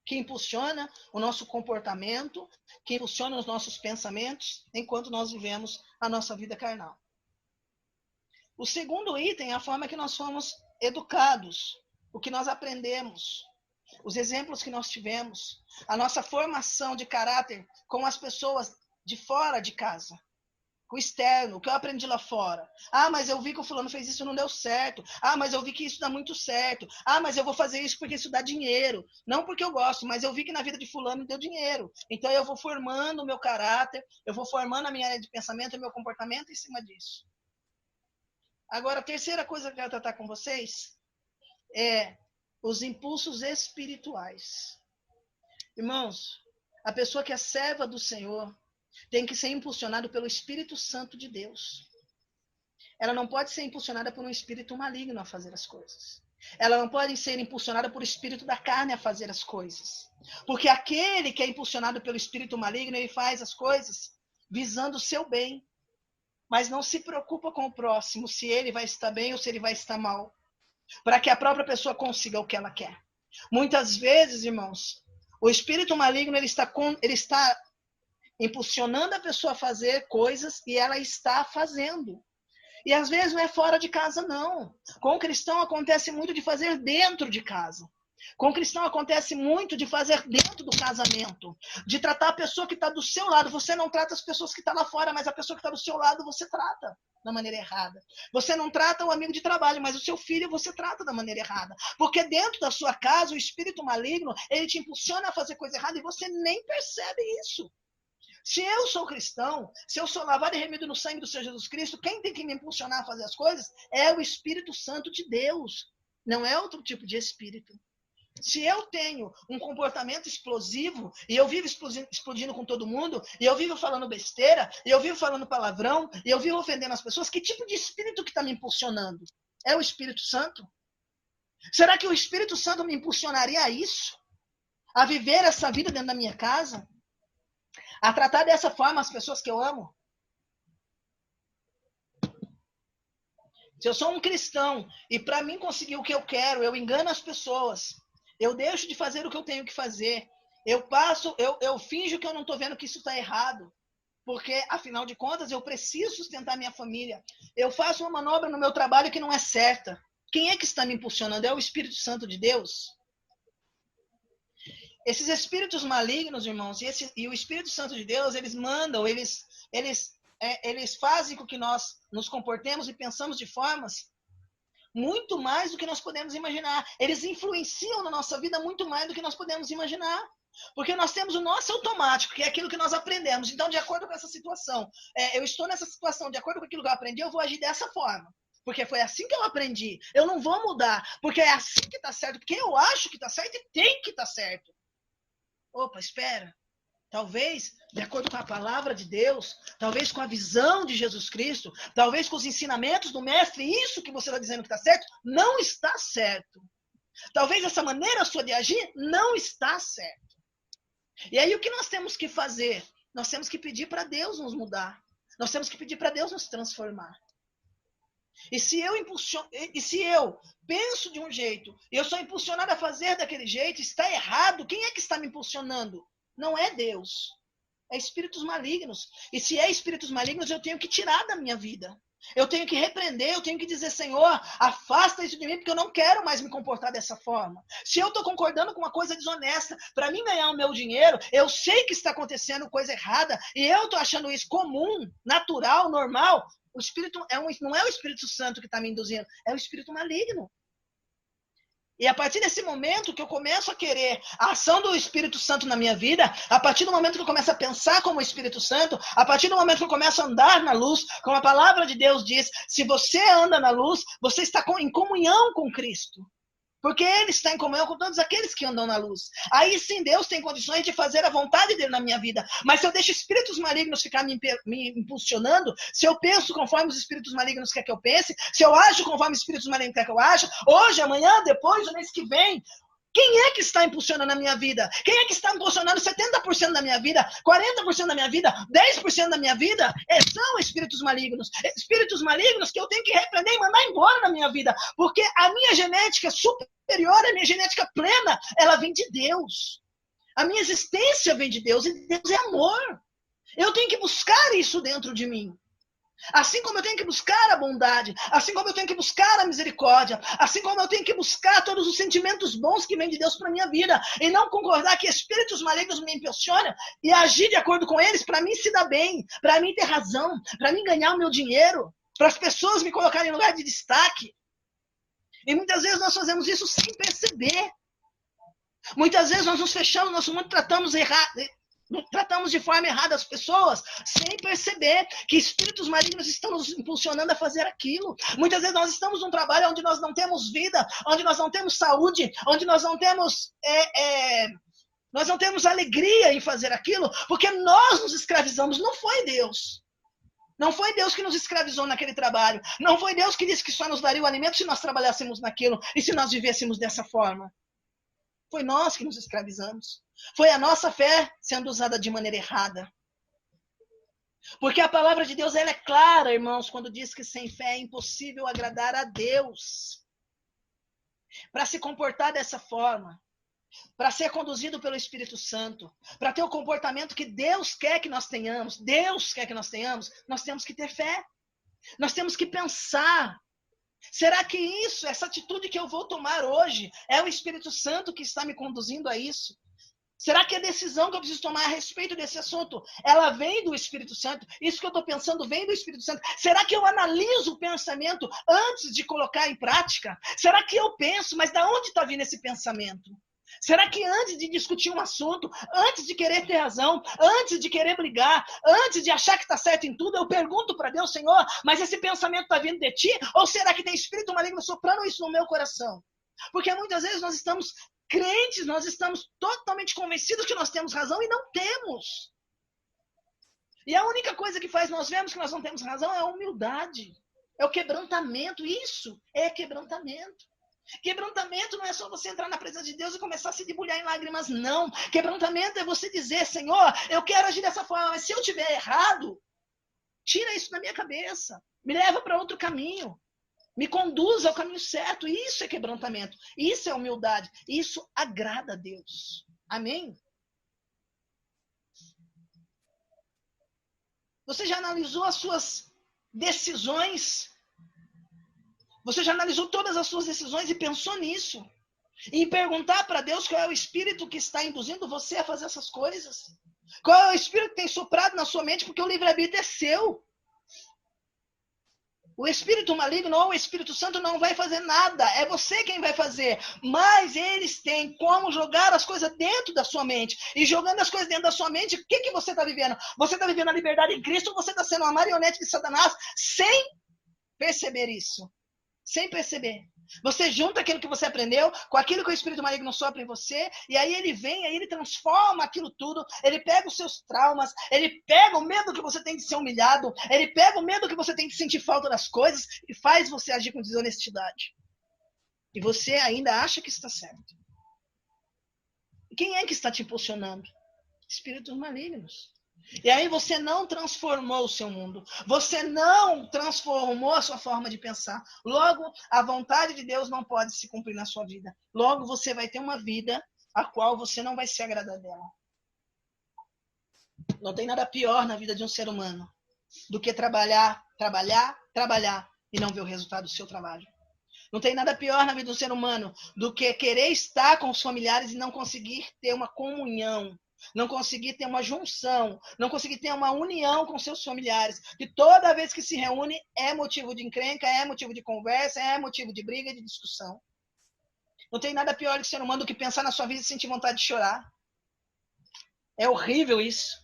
que impulsiona o nosso comportamento, que impulsiona os nossos pensamentos, enquanto nós vivemos a nossa vida carnal. O segundo item é a forma que nós somos educados, o que nós aprendemos, os exemplos que nós tivemos, a nossa formação de caráter com as pessoas de fora de casa. O externo, o que eu aprendi lá fora. Mas eu vi que o fulano fez isso e não deu certo. Mas eu vi que isso dá muito certo. Mas eu vou fazer isso porque isso dá dinheiro. Não porque eu gosto, mas eu vi que na vida de fulano deu dinheiro. Então eu vou formando o meu caráter, eu vou formando a minha área de pensamento e o meu comportamento em cima disso. Agora, a terceira coisa que eu quero tratar com vocês é os impulsos espirituais. Irmãos, a pessoa que é serva do Senhor tem que ser impulsionada pelo Espírito Santo de Deus. Ela não pode ser impulsionada por um espírito maligno a fazer as coisas. Ela não pode ser impulsionada por espírito da carne a fazer as coisas. Porque aquele que é impulsionado pelo espírito maligno, ele faz as coisas visando o seu bem. Mas não se preocupa com o próximo, se ele vai estar bem ou se ele vai estar mal. Para que a própria pessoa consiga o que ela quer. Muitas vezes, irmãos, o espírito maligno ele está impulsionando a pessoa a fazer coisas e ela está fazendo. E às vezes não é fora de casa, não. Com o cristão acontece muito de fazer dentro de casa. Com o cristão acontece muito de fazer dentro do casamento. De tratar a pessoa que está do seu lado. Você não trata as pessoas que estão lá fora, mas a pessoa que está do seu lado você trata da maneira errada. Você não trata o amigo de trabalho, mas o seu filho você trata da maneira errada. Porque dentro da sua casa, o espírito maligno, ele te impulsiona a fazer coisa errada e você nem percebe isso. Se eu sou cristão, se eu sou lavado e remido no sangue do Senhor Jesus Cristo, quem tem que me impulsionar a fazer as coisas é o Espírito Santo de Deus. Não é outro tipo de espírito. Se eu tenho um comportamento explosivo, e eu vivo explodindo com todo mundo, e eu vivo falando besteira, e eu vivo falando palavrão, e eu vivo ofendendo as pessoas, que tipo de espírito que está me impulsionando? É o Espírito Santo? Será que o Espírito Santo me impulsionaria a isso? A viver essa vida dentro da minha casa? A tratar dessa forma as pessoas que eu amo? Se eu sou um cristão e para mim conseguir o que eu quero, eu engano as pessoas, eu deixo de fazer o que eu tenho que fazer, eu finjo que eu não estou vendo que isso está errado, porque afinal de contas eu preciso sustentar minha família, eu faço uma manobra no meu trabalho que não é certa. Quem é que está me impulsionando? É o Espírito Santo de Deus? Esses espíritos malignos, irmãos, e o Espírito Santo de Deus, eles mandam, eles fazem com que nós nos comportemos e pensamos de formas muito mais do que nós podemos imaginar. Eles influenciam na nossa vida muito mais do que nós podemos imaginar. Porque nós temos o nosso automático, que é aquilo que nós aprendemos. Então, de acordo com essa situação, eu estou nessa situação, de acordo com aquilo que eu aprendi, eu vou agir dessa forma. Porque foi assim que eu aprendi. Eu não vou mudar, porque é assim que está certo. Porque eu acho que está certo e tem que estar certo. Opa, espera. Talvez, de acordo com a palavra de Deus, talvez com a visão de Jesus Cristo, talvez com os ensinamentos do mestre, isso que você está dizendo que está certo, não está certo. Talvez essa maneira sua de agir não está certo. E aí o que nós temos que fazer? Nós temos que pedir para Deus nos mudar. Nós temos que pedir para Deus nos transformar. E se eu penso de um jeito, e eu sou impulsionado a fazer daquele jeito, está errado, quem é que está me impulsionando? Não é Deus. É espíritos malignos. E se é espíritos malignos, eu tenho que tirar da minha vida. Eu tenho que repreender, eu tenho que dizer, Senhor, afasta isso de mim, porque eu não quero mais me comportar dessa forma. Se eu estou concordando com uma coisa desonesta, para mim ganhar o meu dinheiro, eu sei que está acontecendo coisa errada, e eu estou achando isso comum, natural, normal. O espírito não é o Espírito Santo que está me induzindo, é o espírito maligno. E a partir desse momento que eu começo a querer a ação do Espírito Santo na minha vida, a partir do momento que eu começo a pensar como o Espírito Santo, a partir do momento que eu começo a andar na luz, como a palavra de Deus diz, se você anda na luz, você está em comunhão com Cristo. Porque Ele está em comunhão com todos aqueles que andam na luz. Aí sim Deus tem condições de fazer a vontade dele na minha vida. Mas se eu deixo espíritos malignos ficar me impulsionando, se eu penso conforme os espíritos malignos querem que eu pense, se eu ajo conforme os espíritos malignos querem que eu aja, hoje, amanhã, depois, o mês que vem, quem é que está impulsionando a minha vida? Quem é que está impulsionando 70% da minha vida, 40% da minha vida, 10% da minha vida? São espíritos malignos. Espíritos malignos que eu tenho que repreender e mandar embora da minha vida. Porque a minha genética superior, a minha genética plena, ela vem de Deus. A minha existência vem de Deus. E Deus é amor. Eu tenho que buscar isso dentro de mim. Assim como eu tenho que buscar a bondade, assim como eu tenho que buscar a misericórdia, assim como eu tenho que buscar todos os sentimentos bons que vêm de Deus para a minha vida, e não concordar que espíritos malignos me impulsionam e agir de acordo com eles para mim se dar bem, para mim ter razão, para mim ganhar o meu dinheiro, para as pessoas me colocarem em lugar de destaque. E muitas vezes nós fazemos isso sem perceber. Muitas vezes nós nos fechamos, nós tratamos errado. Tratamos de forma errada as pessoas, sem perceber que espíritos malignos estão nos impulsionando a fazer aquilo. Muitas vezes nós estamos num trabalho onde nós não temos vida, onde nós não temos saúde, onde nós não temos alegria em fazer aquilo, porque nós nos escravizamos. Não foi Deus. Não foi Deus que nos escravizou naquele trabalho. Não foi Deus que disse que só nos daria o alimento se nós trabalhássemos naquilo e se nós vivêssemos dessa forma. Foi nós que nos escravizamos. Foi a nossa fé sendo usada de maneira errada. Porque a palavra de Deus ela é clara, irmãos, quando diz que sem fé é impossível agradar a Deus. Para se comportar dessa forma, para ser conduzido pelo Espírito Santo, para ter o comportamento que Deus quer que nós tenhamos, nós temos que ter fé. Nós temos que pensar. Será que essa atitude que eu vou tomar hoje, é o Espírito Santo que está me conduzindo a isso? Será que a decisão que eu preciso tomar a respeito desse assunto, ela vem do Espírito Santo? Isso que eu estou pensando vem do Espírito Santo? Será que eu analiso o pensamento antes de colocar em prática? Será que eu penso, mas de onde está vindo esse pensamento? Será que antes de discutir um assunto, antes de querer ter razão, antes de querer brigar, antes de achar que está certo em tudo, eu pergunto para Deus, Senhor, mas esse pensamento está vindo de ti? Ou será que tem espírito maligno soprando isso no meu coração? Porque muitas vezes nós estamos crentes, nós estamos totalmente convencidos que nós temos razão e não temos. E a única coisa que faz nós vermos que nós não temos razão é a humildade, é o quebrantamento. Isso é quebrantamento. Quebrantamento não é só você entrar na presença de Deus e começar a se debulhar em lágrimas, não. Quebrantamento é você dizer, Senhor, eu quero agir dessa forma, mas se eu estiver errado, tira isso da minha cabeça, me leva para outro caminho, me conduz ao caminho certo. Isso é quebrantamento, isso é humildade, isso agrada a Deus. Amém? Você já analisou as suas decisões? Você já analisou todas as suas decisões e pensou nisso? E perguntar para Deus qual é o espírito que está induzindo você a fazer essas coisas? Qual é o espírito que tem soprado na sua mente? Porque o livre-arbítrio é seu. O espírito maligno ou o Espírito Santo não vai fazer nada. É você quem vai fazer. Mas eles têm como jogar as coisas dentro da sua mente. E jogando as coisas dentro da sua mente, o que você está vivendo? Você está vivendo a liberdade em Cristo ou você está sendo uma marionete de Satanás sem perceber isso? Sem perceber. Você junta aquilo que você aprendeu com aquilo que o espírito maligno sopra em você, e aí ele vem, aí ele transforma aquilo tudo, ele pega os seus traumas, ele pega o medo que você tem de ser humilhado, ele pega o medo que você tem de sentir falta das coisas e faz você agir com desonestidade. E você ainda acha que está certo. E quem é que está te impulsionando? Espíritos malignos. E aí você não transformou o seu mundo. Você não transformou a sua forma de pensar. Logo, a vontade de Deus não pode se cumprir na sua vida. Logo, você vai ter uma vida a qual você não vai se agradar dela. Não tem nada pior na vida de um ser humano do que trabalhar e não ver o resultado do seu trabalho. Não tem nada pior na vida do ser humano do que querer estar com os familiares e não conseguir ter uma comunhão. Não conseguir ter uma junção, não conseguir ter uma união com seus familiares, que toda vez que se reúne é motivo de encrenca, é motivo de conversa, é motivo de briga e de discussão. Não tem nada pior de ser humano do que pensar na sua vida e sentir vontade de chorar. É horrível isso.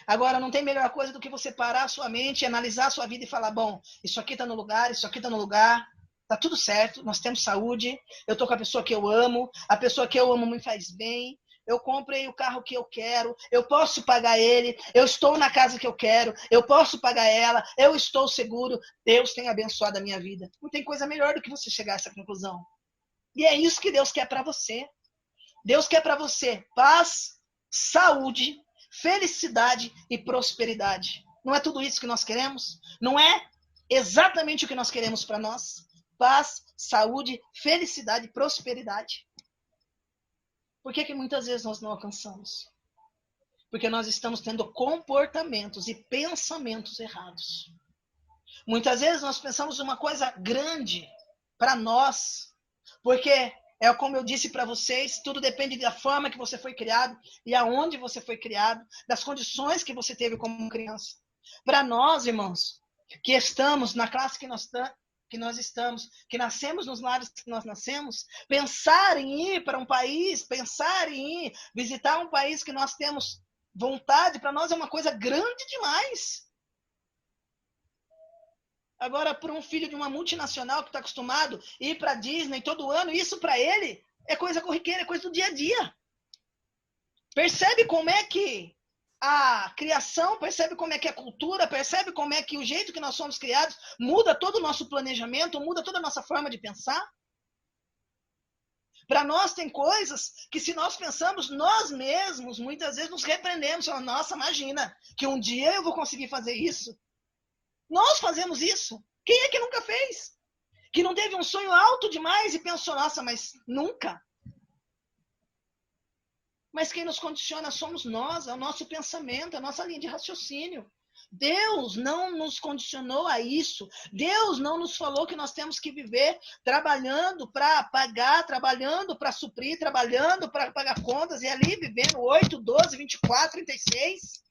Agora, não tem melhor coisa do que você parar a sua mente, analisar a sua vida e falar, bom, isso aqui está no lugar, isso aqui está no lugar, está tudo certo, nós temos saúde, eu estou com a pessoa que eu amo, a pessoa que eu amo me faz bem, eu comprei o carro que eu quero, eu posso pagar ele, eu estou na casa que eu quero, eu posso pagar ela, eu estou seguro, Deus tem abençoado a minha vida. Não tem coisa melhor do que você chegar a essa conclusão. E é isso que Deus quer para você. Deus quer para você paz, saúde, felicidade e prosperidade. Não é tudo isso que nós queremos? Não é exatamente o que nós queremos para nós? Paz, saúde, felicidade e prosperidade. Por que muitas vezes nós não alcançamos? Porque nós estamos tendo comportamentos e pensamentos errados. Muitas vezes nós pensamos uma coisa grande para nós, porque é como eu disse para vocês, tudo depende da forma que você foi criado e aonde você foi criado, das condições que você teve como criança. Para nós, irmãos, que estamos na classe que nós estamos, que nascemos nos lares que nós nascemos, pensar em ir para um país, pensar em ir visitar um país que nós temos Vontade para nós é uma coisa grande demais. Agora, para um filho de uma multinacional que está acostumado a ir para a Disney todo ano, isso para ele é coisa corriqueira, é coisa do dia a dia. Percebe como é que a criação, percebe como é que a cultura, percebe como é que o jeito que nós somos criados muda todo o nosso planejamento, muda toda a nossa forma de pensar? Para nós tem coisas que se nós pensamos, nós mesmos, muitas vezes nos repreendemos, falando, nossa, imagina, que um dia eu vou conseguir fazer isso. Nós fazemos isso. Quem é que nunca fez? Que não teve um sonho alto demais e pensou, nossa, mas nunca. Mas quem nos condiciona somos nós, é o nosso pensamento, é a nossa linha de raciocínio. Deus não nos condicionou a isso. Deus não nos falou que nós temos que viver trabalhando para pagar, trabalhando para suprir, trabalhando para pagar contas e ali vivendo 8, 12, 24, 36.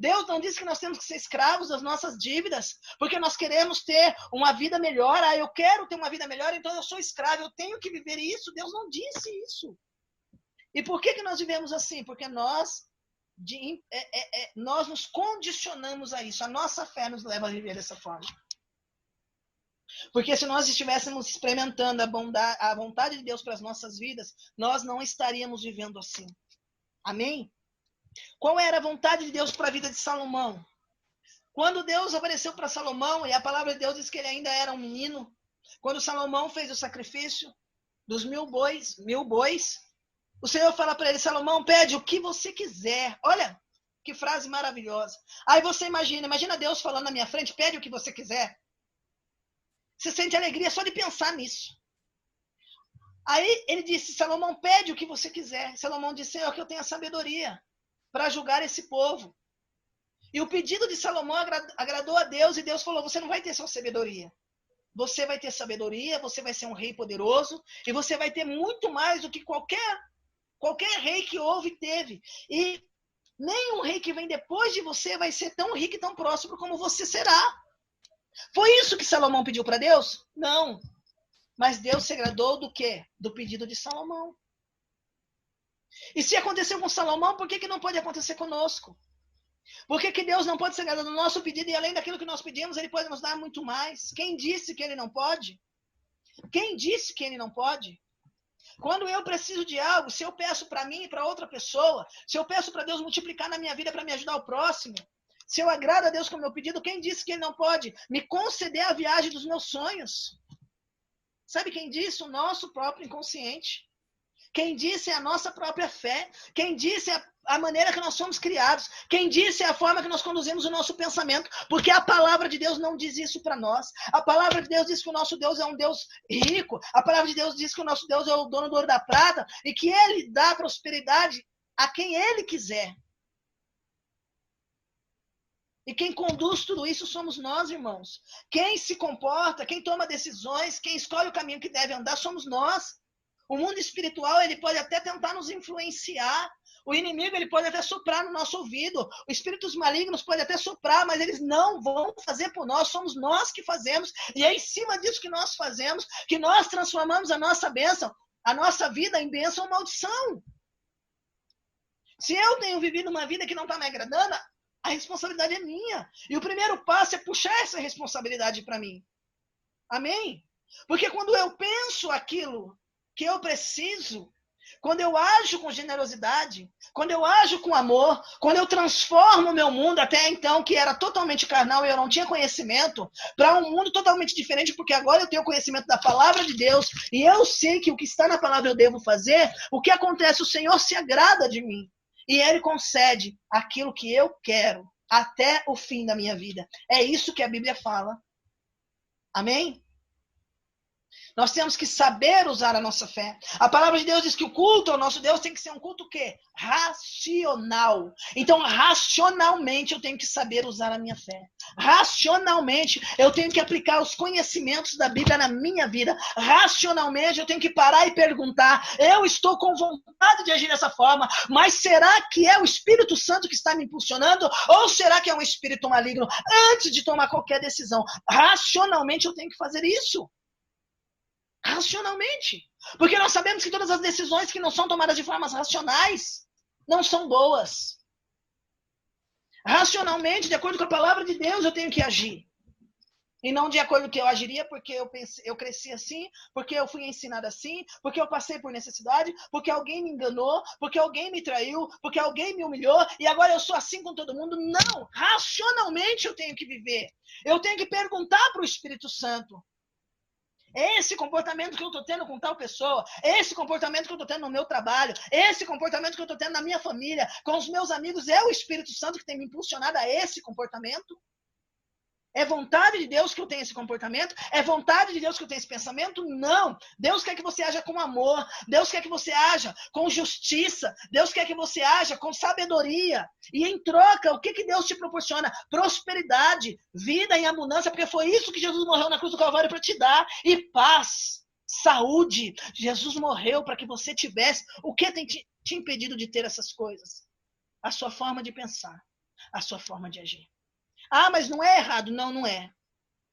Deus não disse que nós temos que ser escravos das nossas dívidas, porque nós queremos ter uma vida melhor. Ah, eu quero ter uma vida melhor, então eu sou escravo, eu tenho que viver isso. Deus não disse isso. E por que nós vivemos assim? Porque nós nos condicionamos a isso. A nossa fé nos leva a viver dessa forma. Porque se nós estivéssemos experimentando a vontade de Deus para as nossas vidas, nós não estaríamos vivendo assim. Amém? Qual era a vontade de Deus para a vida de Salomão? Quando Deus apareceu para Salomão, e a palavra de Deus diz que ele ainda era um menino, quando Salomão fez o sacrifício dos 1000 bois, o Senhor fala para ele, Salomão, pede o que você quiser. Olha, que frase maravilhosa. Aí você imagina Deus falando na minha frente, pede o que você quiser. Você sente alegria só de pensar nisso. Aí ele disse, Salomão, pede o que você quiser. Salomão disse, Senhor, que eu tenha sabedoria para julgar esse povo. E o pedido de Salomão agradou a Deus, e Deus falou, você não vai ter só sabedoria. Você vai ter sabedoria, você vai ser um rei poderoso, e você vai ter muito mais do que qualquer rei que houve e teve. E nenhum rei que vem depois de você vai ser tão rico e tão próspero como você será. Foi isso que Salomão pediu para Deus? Não. Mas Deus se agradou do quê? Do pedido de Salomão. E se aconteceu com Salomão, por que não pode acontecer conosco? Por que Deus não pode se agradar do nosso pedido e além daquilo que nós pedimos, Ele pode nos dar muito mais? Quem disse que Ele não pode? Quem disse que Ele não pode? Quando eu preciso de algo, se eu peço para mim e para outra pessoa, se eu peço para Deus multiplicar na minha vida para me ajudar o próximo, se eu agrado a Deus com o meu pedido, quem disse que Ele não pode me conceder a viagem dos meus sonhos? Sabe quem disse? O nosso próprio inconsciente. Quem disse é a nossa própria fé. Quem disse é a maneira que nós somos criados. Quem disse é a forma que nós conduzimos o nosso pensamento. Porque a palavra de Deus não diz isso para nós. A palavra de Deus diz que o nosso Deus é um Deus rico. A palavra de Deus diz que o nosso Deus é o dono do ouro da prata. E que Ele dá prosperidade a quem Ele quiser. E quem conduz tudo isso somos nós, irmãos. Quem se comporta, quem toma decisões, quem escolhe o caminho que deve andar, somos nós. O mundo espiritual, ele pode até tentar nos influenciar. O inimigo, ele pode até soprar no nosso ouvido. Os espíritos malignos podem até soprar, mas eles não vão fazer por nós. Somos nós que fazemos. E é em cima disso que nós fazemos, que nós transformamos a nossa bênção, a nossa vida em bênção ou maldição. Se eu tenho vivido uma vida que não está me agradando, a responsabilidade é minha. E o primeiro passo é puxar essa responsabilidade para mim. Amém? Porque quando eu penso aquilo que eu preciso, quando eu ajo com generosidade, quando eu ajo com amor, quando eu transformo o meu mundo, até então que era totalmente carnal e eu não tinha conhecimento, para um mundo totalmente diferente, porque agora eu tenho conhecimento da palavra de Deus e eu sei que o que está na palavra eu devo fazer, o que acontece? O Senhor se agrada de mim e Ele concede aquilo que eu quero até o fim da minha vida. É isso que a Bíblia fala. Amém? Nós temos que saber usar a nossa fé. A palavra de Deus diz que o culto ao nosso Deus tem que ser um culto o quê? Racional. Então, racionalmente, eu tenho que saber usar a minha fé. Racionalmente, eu tenho que aplicar os conhecimentos da Bíblia na minha vida. Racionalmente, eu tenho que parar e perguntar, eu estou com vontade de agir dessa forma, mas será que é o Espírito Santo que está me impulsionando? Ou será que é um espírito maligno? Antes de tomar qualquer decisão, racionalmente eu tenho que fazer isso. Racionalmente. Porque nós sabemos que todas as decisões que não são tomadas de formas racionais não são boas. Racionalmente, de acordo com a palavra de Deus, eu tenho que agir. E não de acordo com o que eu agiria, porque eu cresci assim, porque eu fui ensinada assim, porque eu passei por necessidade, porque alguém me enganou, porque alguém me traiu, porque alguém me humilhou, e agora eu sou assim com todo mundo. Não! Racionalmente eu tenho que viver. Eu tenho que perguntar para o Espírito Santo. É esse comportamento que eu estou tendo com tal pessoa, é esse comportamento que eu estou tendo no meu trabalho, é esse comportamento que eu estou tendo na minha família, com os meus amigos, é o Espírito Santo que tem me impulsionado a esse comportamento? É vontade de Deus que eu tenha esse comportamento? É vontade de Deus que eu tenha esse pensamento? Não. Deus quer que você haja com amor. Deus quer que você haja com justiça. Deus quer que você haja com sabedoria. E em troca, o que Deus te proporciona? Prosperidade, vida em abundância, porque foi isso que Jesus morreu na cruz do Calvário para te dar. E paz, saúde. Jesus morreu para que você tivesse. O que tem te impedido de ter essas coisas? A sua forma de pensar, a sua forma de agir. Ah, mas não é errado. Não, não é.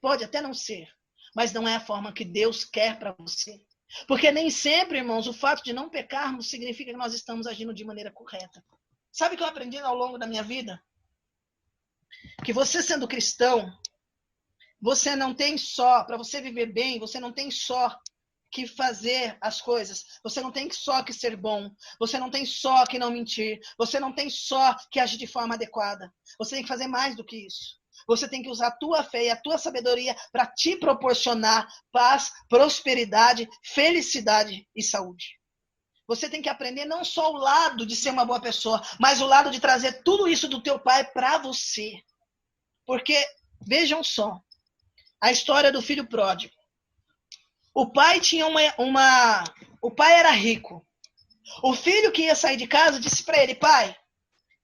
Pode até não ser, mas não é a forma que Deus quer para você. Porque nem sempre, irmãos, o fato de não pecarmos significa que nós estamos agindo de maneira correta. Sabe o que eu aprendi ao longo da minha vida? Que você sendo cristão, você não tem só, para você viver bem, você não tem só que fazer as coisas. Você não tem só que ser bom. Você não tem só que não mentir. Você não tem só que agir de forma adequada. Você tem que fazer mais do que isso. Você tem que usar a tua fé e a tua sabedoria para te proporcionar paz, prosperidade, felicidade e saúde. Você tem que aprender não só o lado de ser uma boa pessoa, mas o lado de trazer tudo isso do teu pai para você. Porque, vejam só, a história do filho pródigo. O pai tinha O pai era rico. O filho que ia sair de casa disse para ele: pai,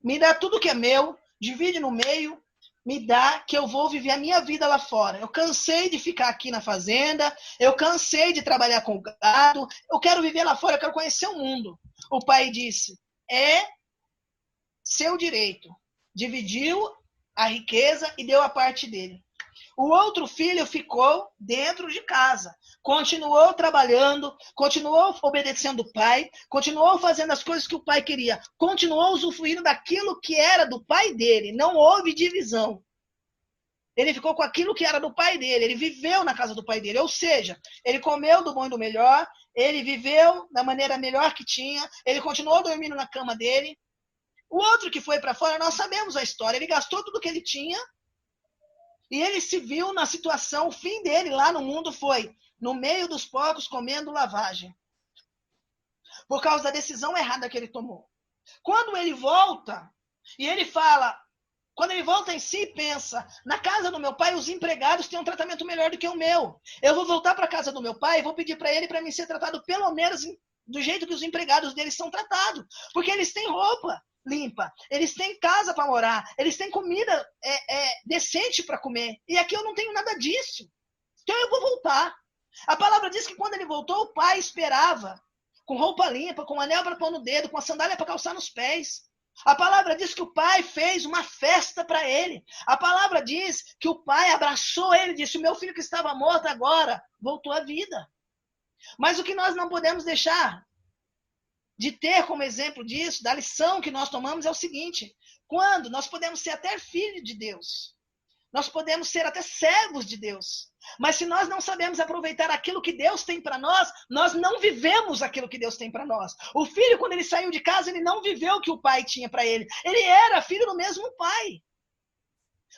me dá tudo que é meu, divide no meio, me dá que eu vou viver a minha vida lá fora. Eu cansei de ficar aqui na fazenda, eu cansei de trabalhar com gado, eu quero viver lá fora, eu quero conhecer o mundo. O pai disse: é seu direito. Dividiu a riqueza e deu a parte dele. O outro filho ficou dentro de casa, continuou trabalhando, continuou obedecendo o pai, continuou fazendo as coisas que o pai queria, continuou usufruindo daquilo que era do pai dele, não houve divisão. Ele ficou com aquilo que era do pai dele, ele viveu na casa do pai dele, ou seja, ele comeu do bom e do melhor, ele viveu da maneira melhor que tinha, ele continuou dormindo na cama dele. O outro que foi para fora, nós sabemos a história, ele gastou tudo que ele tinha, e ele se viu na situação, o fim dele lá no mundo foi no meio dos porcos comendo lavagem. Por causa da decisão errada que ele tomou. Quando ele volta, e ele fala, quando ele volta em si e pensa, na casa do meu pai os empregados têm um tratamento melhor do que o meu. Eu vou voltar para a casa do meu pai e vou pedir para ele para mim ser tratado pelo menos do jeito que os empregados deles são tratados. Porque eles têm roupa limpa, eles têm casa para morar, eles têm comida decente para comer. E aqui eu não tenho nada disso. Então eu vou voltar. A palavra diz que quando ele voltou, o pai esperava, com roupa limpa, com anel para pôr no dedo, com a sandália para calçar nos pés. A palavra diz que o pai fez uma festa para ele. A palavra diz que o pai abraçou ele e disse: o meu filho que estava morto agora voltou à vida. Mas o que nós não podemos deixar de ter como exemplo disso, da lição que nós tomamos, é o seguinte: quando nós podemos ser até filhos de Deus, nós podemos ser até servos de Deus, mas se nós não sabemos aproveitar aquilo que Deus tem para nós, nós não vivemos aquilo que Deus tem para nós. O filho, quando ele saiu de casa, ele não viveu o que o pai tinha para ele. Ele era filho do mesmo pai,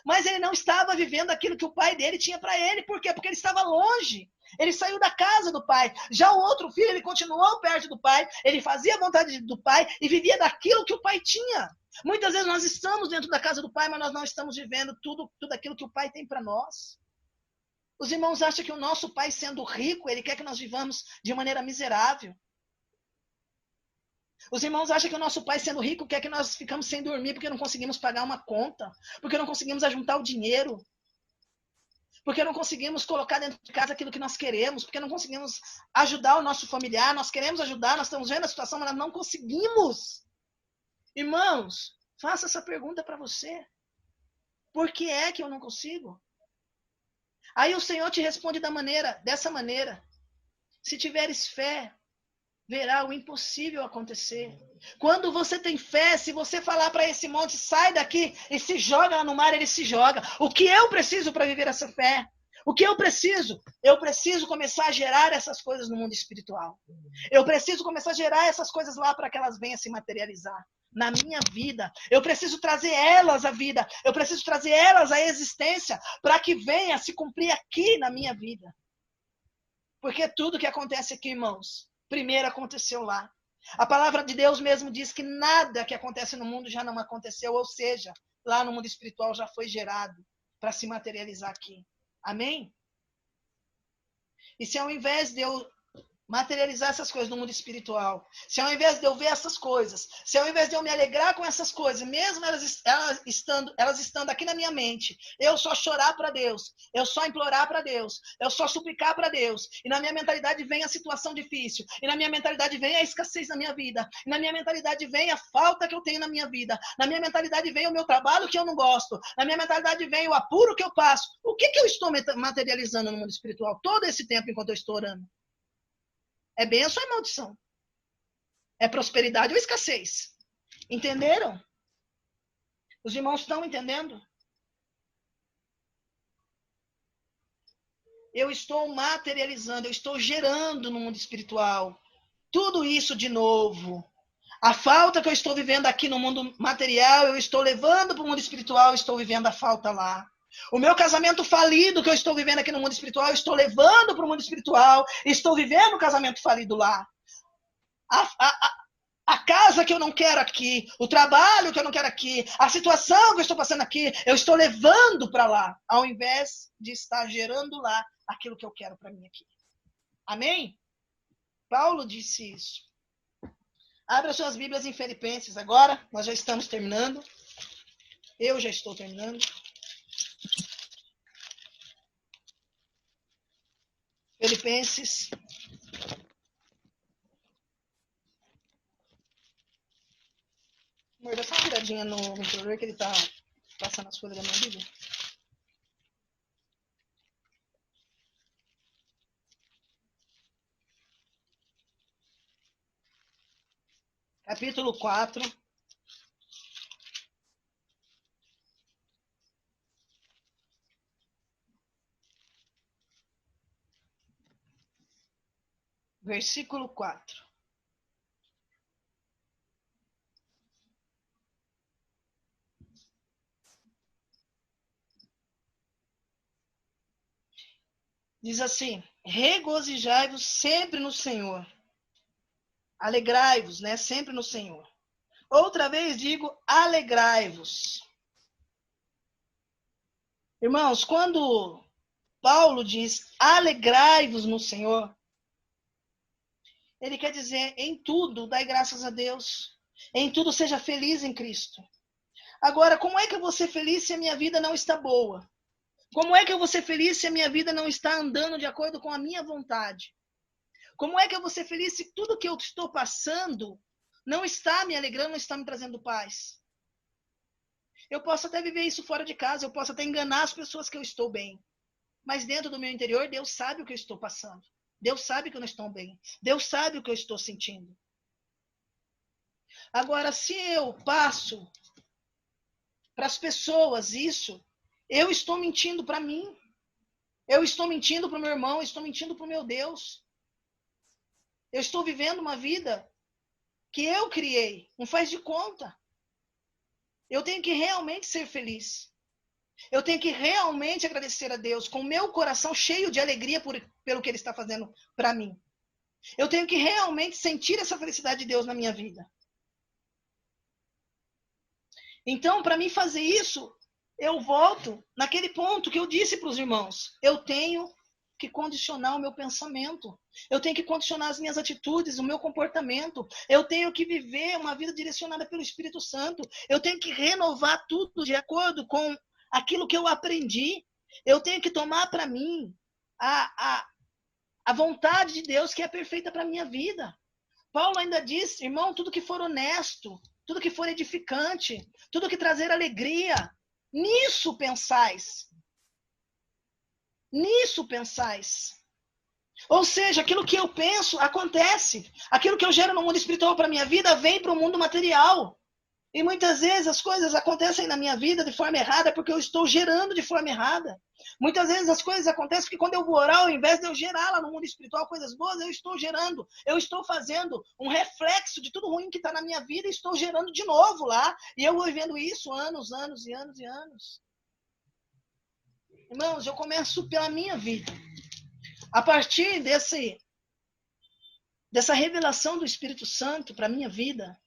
mas ele não estava vivendo aquilo que o pai dele tinha para ele. Por quê? Porque ele estava longe. Ele saiu da casa do pai. Já o outro filho, ele continuou perto do pai, ele fazia a vontade do pai e vivia daquilo que o pai tinha. Muitas vezes nós estamos dentro da casa do pai, mas nós não estamos vivendo tudo aquilo que o pai tem para nós. Os irmãos acham que o nosso pai, sendo rico, ele quer que nós vivamos de maneira miserável. Os irmãos acham que o nosso pai, sendo rico, quer que nós ficamos sem dormir porque não conseguimos pagar uma conta, porque não conseguimos ajuntar o dinheiro, porque não conseguimos colocar dentro de casa aquilo que nós queremos, porque não conseguimos ajudar o nosso familiar. Nós queremos ajudar, nós estamos vendo a situação, mas nós não conseguimos. Irmãos, faça essa pergunta para você. Por que é que eu não consigo? Aí o Senhor te responde dessa maneira: se tiveres fé verá o impossível acontecer. Quando você tem fé, se você falar para esse monte, sai daqui e se joga lá no mar, ele se joga. O que eu preciso para viver essa fé? O que eu preciso? Eu preciso começar a gerar essas coisas no mundo espiritual. Eu preciso começar a gerar essas coisas lá para que elas venham se materializar na minha vida. Eu preciso trazer elas à vida. Eu preciso trazer elas à existência para que venha se cumprir aqui na minha vida. Porque tudo que acontece aqui, irmãos, primeiro aconteceu lá. A palavra de Deus mesmo diz que nada que acontece no mundo já não aconteceu, ou seja, lá no mundo espiritual já foi gerado para se materializar aqui. Amém? E se ao invés de eu materializar essas coisas no mundo espiritual, se ao invés de eu ver essas coisas, se ao invés de eu me alegrar com essas coisas, mesmo elas estando aqui na minha mente, eu só chorar para Deus, eu só implorar para Deus, eu só suplicar para Deus, e na minha mentalidade vem a situação difícil, e na minha mentalidade vem a escassez na minha vida, e na minha mentalidade vem a falta que eu tenho na minha vida, na minha mentalidade vem o meu trabalho que eu não gosto, na minha mentalidade vem o apuro que eu passo. O que eu estou materializando no mundo espiritual todo esse tempo enquanto eu estou orando? É bênção ou é maldição? É prosperidade ou escassez? Entenderam? Os irmãos estão entendendo? Eu estou materializando, eu estou gerando no mundo espiritual tudo isso de novo. A falta que eu estou vivendo aqui no mundo material, eu estou levando para o mundo espiritual, eu estou vivendo a falta lá. O meu casamento falido que eu estou vivendo aqui no mundo espiritual, eu estou levando para o mundo espiritual, estou vivendo o casamento falido lá. A casa que eu não quero aqui, o trabalho que eu não quero aqui, a situação que eu estou passando aqui, eu estou levando para lá, ao invés de estar gerando lá aquilo que eu quero para mim aqui. Amém? Paulo disse isso. Abra suas Bíblias em Filipenses agora, nós já estamos terminando. Eu já estou terminando. Filipenses. Amor, dá só uma viradinha no computador que ele está passando as folhas da minha Bíblia. Capítulo 4. Versículo 4. Diz assim: regozijai-vos sempre no Senhor. Alegrai-vos, né? Sempre no Senhor. Outra vez digo, alegrai-vos. Irmãos, quando Paulo diz alegrai-vos no Senhor, ele quer dizer em tudo dai graças a Deus. Em tudo seja feliz em Cristo. Agora, como é que eu vou ser feliz se a minha vida não está boa? Como é que eu vou ser feliz se a minha vida não está andando de acordo com a minha vontade? Como é que eu vou ser feliz se tudo que eu estou passando não está me alegrando, não está me trazendo paz? Eu posso até viver isso fora de casa, eu posso até enganar as pessoas que eu estou bem. Mas dentro do meu interior, Deus sabe o que eu estou passando. Deus sabe que eu não estou bem. Deus sabe o que eu estou sentindo. Agora, se eu passo para as pessoas isso, eu estou mentindo para mim. Eu estou mentindo para o meu irmão, eu estou mentindo para o meu Deus. Eu estou vivendo uma vida que eu criei, não faz de conta. Eu tenho que realmente ser feliz. Eu tenho que realmente agradecer a Deus com o meu coração cheio de alegria pelo que Ele está fazendo para mim. Eu tenho que realmente sentir essa felicidade de Deus na minha vida. Então, para mim fazer isso, eu volto naquele ponto que eu disse para os irmãos. Eu tenho que condicionar o meu pensamento. Eu tenho que condicionar as minhas atitudes, o meu comportamento. Eu tenho que viver uma vida direcionada pelo Espírito Santo. Eu tenho que renovar tudo de acordo com aquilo que eu aprendi. Eu tenho que tomar para mim a vontade de Deus que é perfeita para a minha vida. Paulo ainda diz, irmão, tudo que for honesto, tudo que for edificante, tudo que trazer alegria, nisso pensais. Nisso pensais. Ou seja, aquilo que eu penso acontece. Aquilo que eu gero no mundo espiritual para a minha vida vem para o mundo material. E muitas vezes as coisas acontecem na minha vida de forma errada porque eu estou gerando de forma errada. Muitas vezes as coisas acontecem porque quando eu vou orar, ao invés de eu gerar lá no mundo espiritual coisas boas, eu estou gerando, eu estou fazendo um reflexo de tudo ruim que está na minha vida e estou gerando de novo lá. E eu vou vivendo isso anos e anos e anos. Irmãos, eu começo pela minha vida. A partir dessa revelação do Espírito Santo para a minha vida,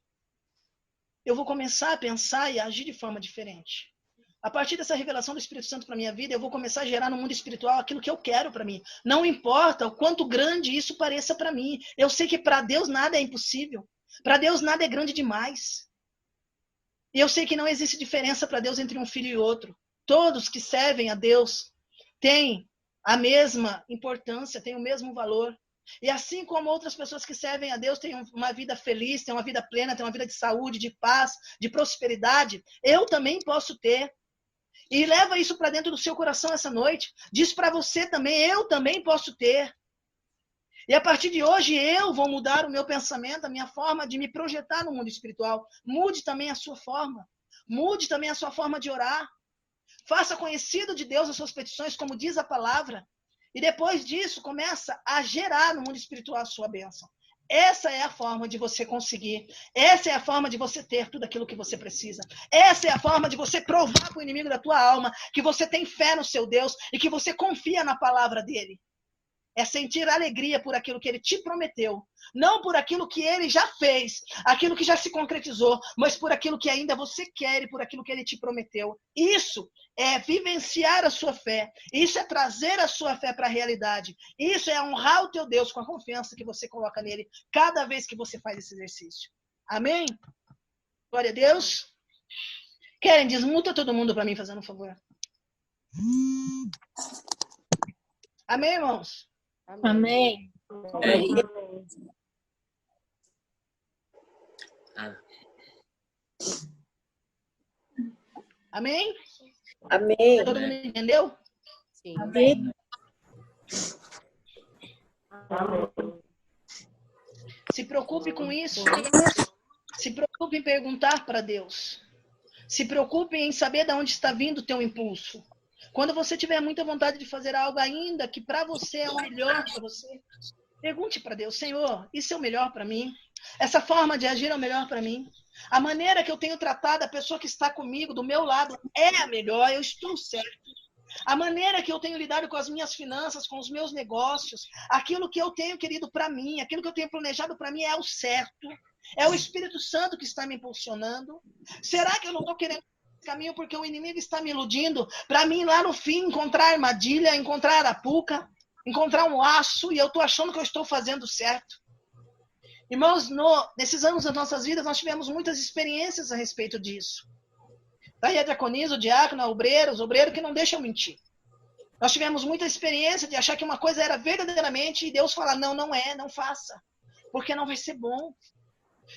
eu vou começar a pensar e a agir de forma diferente. A partir dessa revelação do Espírito Santo para a minha vida, eu vou começar a gerar no mundo espiritual aquilo que eu quero para mim. Não importa o quanto grande isso pareça para mim. Eu sei que para Deus nada é impossível. Para Deus nada é grande demais. E eu sei que não existe diferença para Deus entre um filho e outro. Todos que servem a Deus têm a mesma importância, têm o mesmo valor. E assim como outras pessoas que servem a Deus têm uma vida feliz, têm uma vida plena, têm uma vida de saúde, de paz, de prosperidade, eu também posso ter. E leva isso para dentro do seu coração essa noite. Diz para você também, eu também posso ter. E a partir de hoje eu vou mudar o meu pensamento, a minha forma de me projetar no mundo espiritual. Mude também a sua forma. Mude também a sua forma de orar. Faça conhecido de Deus as suas petições, como diz a palavra. E depois disso, começa a gerar no mundo espiritual a sua bênção. Essa é a forma de você conseguir. Essa é a forma de você ter tudo aquilo que você precisa. Essa é a forma de você provar para o inimigo da tua alma que você tem fé no seu Deus e que você confia na palavra dele. É sentir alegria por aquilo que ele te prometeu. Não por aquilo que ele já fez, aquilo que já se concretizou, mas por aquilo que ainda você quer e por aquilo que ele te prometeu. Isso é vivenciar a sua fé. Isso é trazer a sua fé para a realidade. Isso é honrar o teu Deus com a confiança que você coloca nele cada vez que você faz esse exercício. Amém? Glória a Deus. Querem, desmuta todo mundo para mim, fazendo um favor. Amém, irmãos? Amém. Amém. Amém? Amém. Todo mundo entendeu? Sim. Amém. Se preocupe com isso. Se preocupe em perguntar para Deus. Se preocupe em saber de onde está vindo o teu impulso. Quando você tiver muita vontade de fazer algo ainda que para você é o melhor para você, pergunte para Deus, Senhor, isso é o melhor para mim? Essa forma de agir é o melhor para mim? A maneira que eu tenho tratado a pessoa que está comigo, do meu lado, é a melhor? Eu estou certo? A maneira que eu tenho lidado com as minhas finanças, com os meus negócios, aquilo que eu tenho querido para mim, aquilo que eu tenho planejado para mim é o certo? É o Espírito Santo que está me impulsionando? Será que eu não estou querendo esse caminho porque o inimigo está me iludindo para mim lá no fim encontrar armadilha, encontrar arapuca, encontrar um laço e eu estou achando que eu estou fazendo certo? Irmãos, nesses anos das nossas vidas nós tivemos muitas experiências a respeito disso. Daí a diaconisa, o diácono, os obreiros que não deixam mentir. Nós tivemos muita experiência de achar que uma coisa era verdadeiramente e Deus falar, não, não é, não faça, porque não vai ser bom.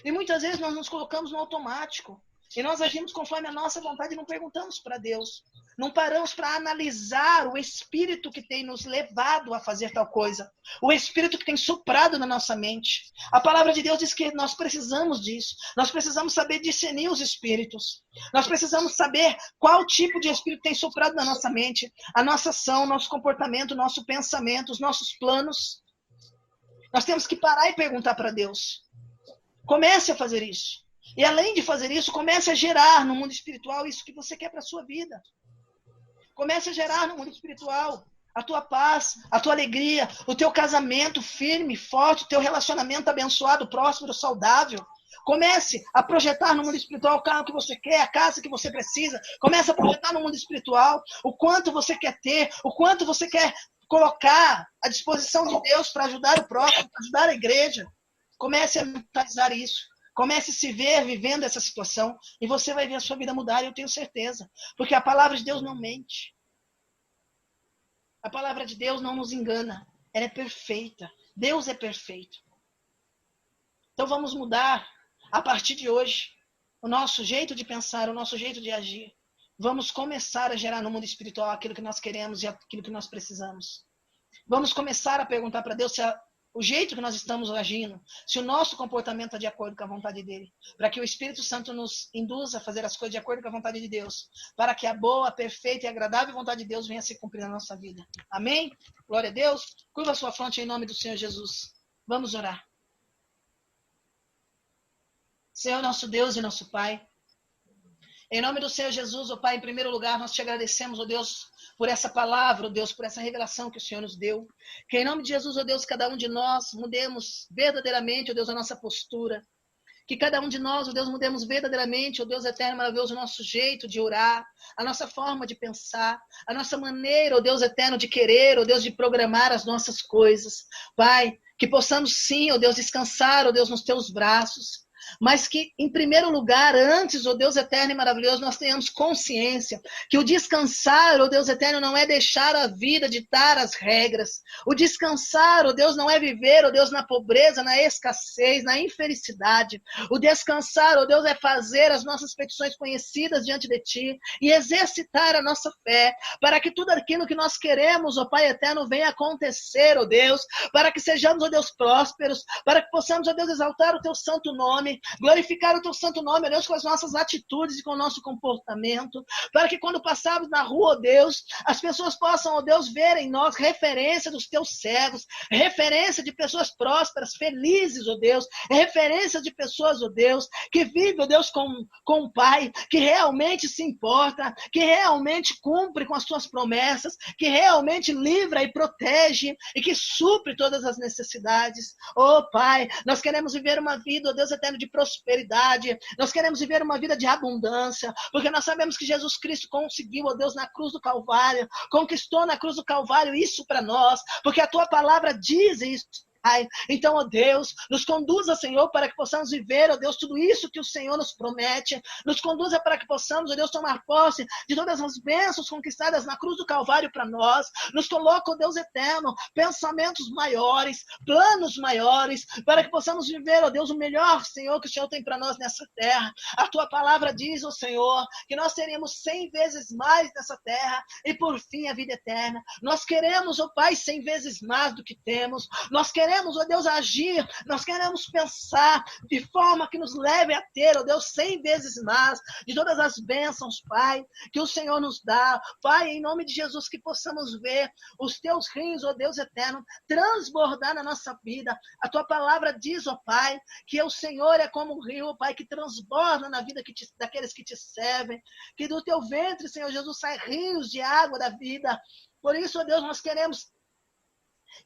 E muitas vezes nós nos colocamos no automático e nós agimos conforme a nossa vontade e não perguntamos para Deus. Não paramos para analisar o Espírito que tem nos levado a fazer tal coisa. O Espírito que tem soprado na nossa mente. A palavra de Deus diz que nós precisamos disso. Nós precisamos saber discernir os Espíritos. Nós precisamos saber qual tipo de Espírito tem soprado na nossa mente. A nossa ação, nosso comportamento, nosso pensamento, os nossos planos. Nós temos que parar e perguntar para Deus. Comece a fazer isso. E além de fazer isso, comece a gerar no mundo espiritual isso que você quer para a sua vida. Comece a gerar no mundo espiritual a tua paz, a tua alegria, o teu casamento firme, forte, o teu relacionamento abençoado, próspero, saudável. Comece a projetar no mundo espiritual o carro que você quer, a casa que você precisa. Comece a projetar no mundo espiritual o quanto você quer ter, o quanto você quer colocar à disposição de Deus para ajudar o próximo, para ajudar a igreja. Comece a mentalizar isso. Comece a se ver vivendo essa situação e você vai ver a sua vida mudar, eu tenho certeza. Porque a palavra de Deus não mente. A palavra de Deus não nos engana. Ela é perfeita. Deus é perfeito. Então vamos mudar, a partir de hoje, o nosso jeito de pensar, o nosso jeito de agir. Vamos começar a gerar no mundo espiritual aquilo que nós queremos e aquilo que nós precisamos. Vamos começar a perguntar para Deus se o jeito que nós estamos agindo, se o nosso comportamento está de acordo com a vontade dele, para que o Espírito Santo nos induza a fazer as coisas de acordo com a vontade de Deus, para que a boa, perfeita e agradável vontade de Deus venha a se cumprir na nossa vida. Amém? Glória a Deus. Curva a sua fronte em nome do Senhor Jesus. Vamos orar. Senhor, nosso Deus e nosso Pai, em nome do Senhor Jesus, ó Pai, em primeiro lugar, nós te agradecemos, ó Deus, por essa palavra, ó Deus, por essa revelação que o Senhor nos deu. Que em nome de Jesus, ó Deus, cada um de nós mudemos verdadeiramente, ó Deus, a nossa postura. Que cada um de nós, ó Deus, mudemos verdadeiramente, ó Deus eterno, maravilhoso, o nosso jeito de orar, a nossa forma de pensar, a nossa maneira, ó Deus eterno, de querer, ó Deus, de programar as nossas coisas. Pai, que possamos sim, ó Deus, descansar, ó Deus, nos teus braços. Mas que, em primeiro lugar, antes, ó Deus eterno e maravilhoso, nós tenhamos consciência que o descansar, ó Deus eterno, não é deixar a vida ditar as regras. O descansar, ó Deus, não é viver, ó Deus, na pobreza, na escassez, na infelicidade. O descansar, ó Deus, é fazer as nossas petições conhecidas diante de Ti e exercitar a nossa fé para que tudo aquilo que nós queremos, ó Pai eterno, venha acontecer, ó Deus, para que sejamos, ó Deus, prósperos, para que possamos, ó Deus, exaltar o Teu santo nome, glorificar o Teu santo nome, ó Deus, com as nossas atitudes e com o nosso comportamento, para que quando passarmos na rua, ó Deus, as pessoas possam, ó Deus, ver em nós referência dos Teus servos, referência de pessoas prósperas, felizes, ó Deus, referência de pessoas, ó Deus, que vivem, ó Deus, com o Pai, que realmente se importa, que realmente cumpre com as Tuas promessas, que realmente livra e protege e que supre todas as necessidades. Oh Pai, nós queremos viver uma vida, ó Deus eterno, de prosperidade, nós queremos viver uma vida de abundância, porque nós sabemos que Jesus Cristo conseguiu, ó Deus, na cruz do Calvário, conquistou na cruz do Calvário isso para nós, porque a Tua palavra diz isso. Pai. Então, ó Deus, nos conduza, Senhor, para que possamos viver, ó Deus, tudo isso que o Senhor nos promete. Nos conduza para que possamos, ó Deus, tomar posse de todas as bênçãos conquistadas na cruz do Calvário para nós. Nos coloca, ó Deus eterno, pensamentos maiores, planos maiores, para que possamos viver, ó Deus, o melhor, Senhor, que o Senhor tem para nós nessa terra. A Tua palavra diz, ó Senhor, que nós teremos 100 vezes mais nessa terra e, por fim, a vida eterna. Nós queremos, ó Pai, 100 vezes mais do que temos. Nós queremos, ó Deus, agir, nós queremos pensar de forma que nos leve a ter, ó Deus, 100 vezes mais de todas as bênçãos, Pai, que o Senhor nos dá. Pai, em nome de Jesus, que possamos ver os Teus rios, ó Deus eterno, transbordar na nossa vida. A Tua palavra diz, ó Pai, que o Senhor é como um rio, ó Pai, que transborda na vida daqueles que Te servem, que do Teu ventre, Senhor Jesus, sai rios de água da vida. Por isso, ó Deus, nós queremos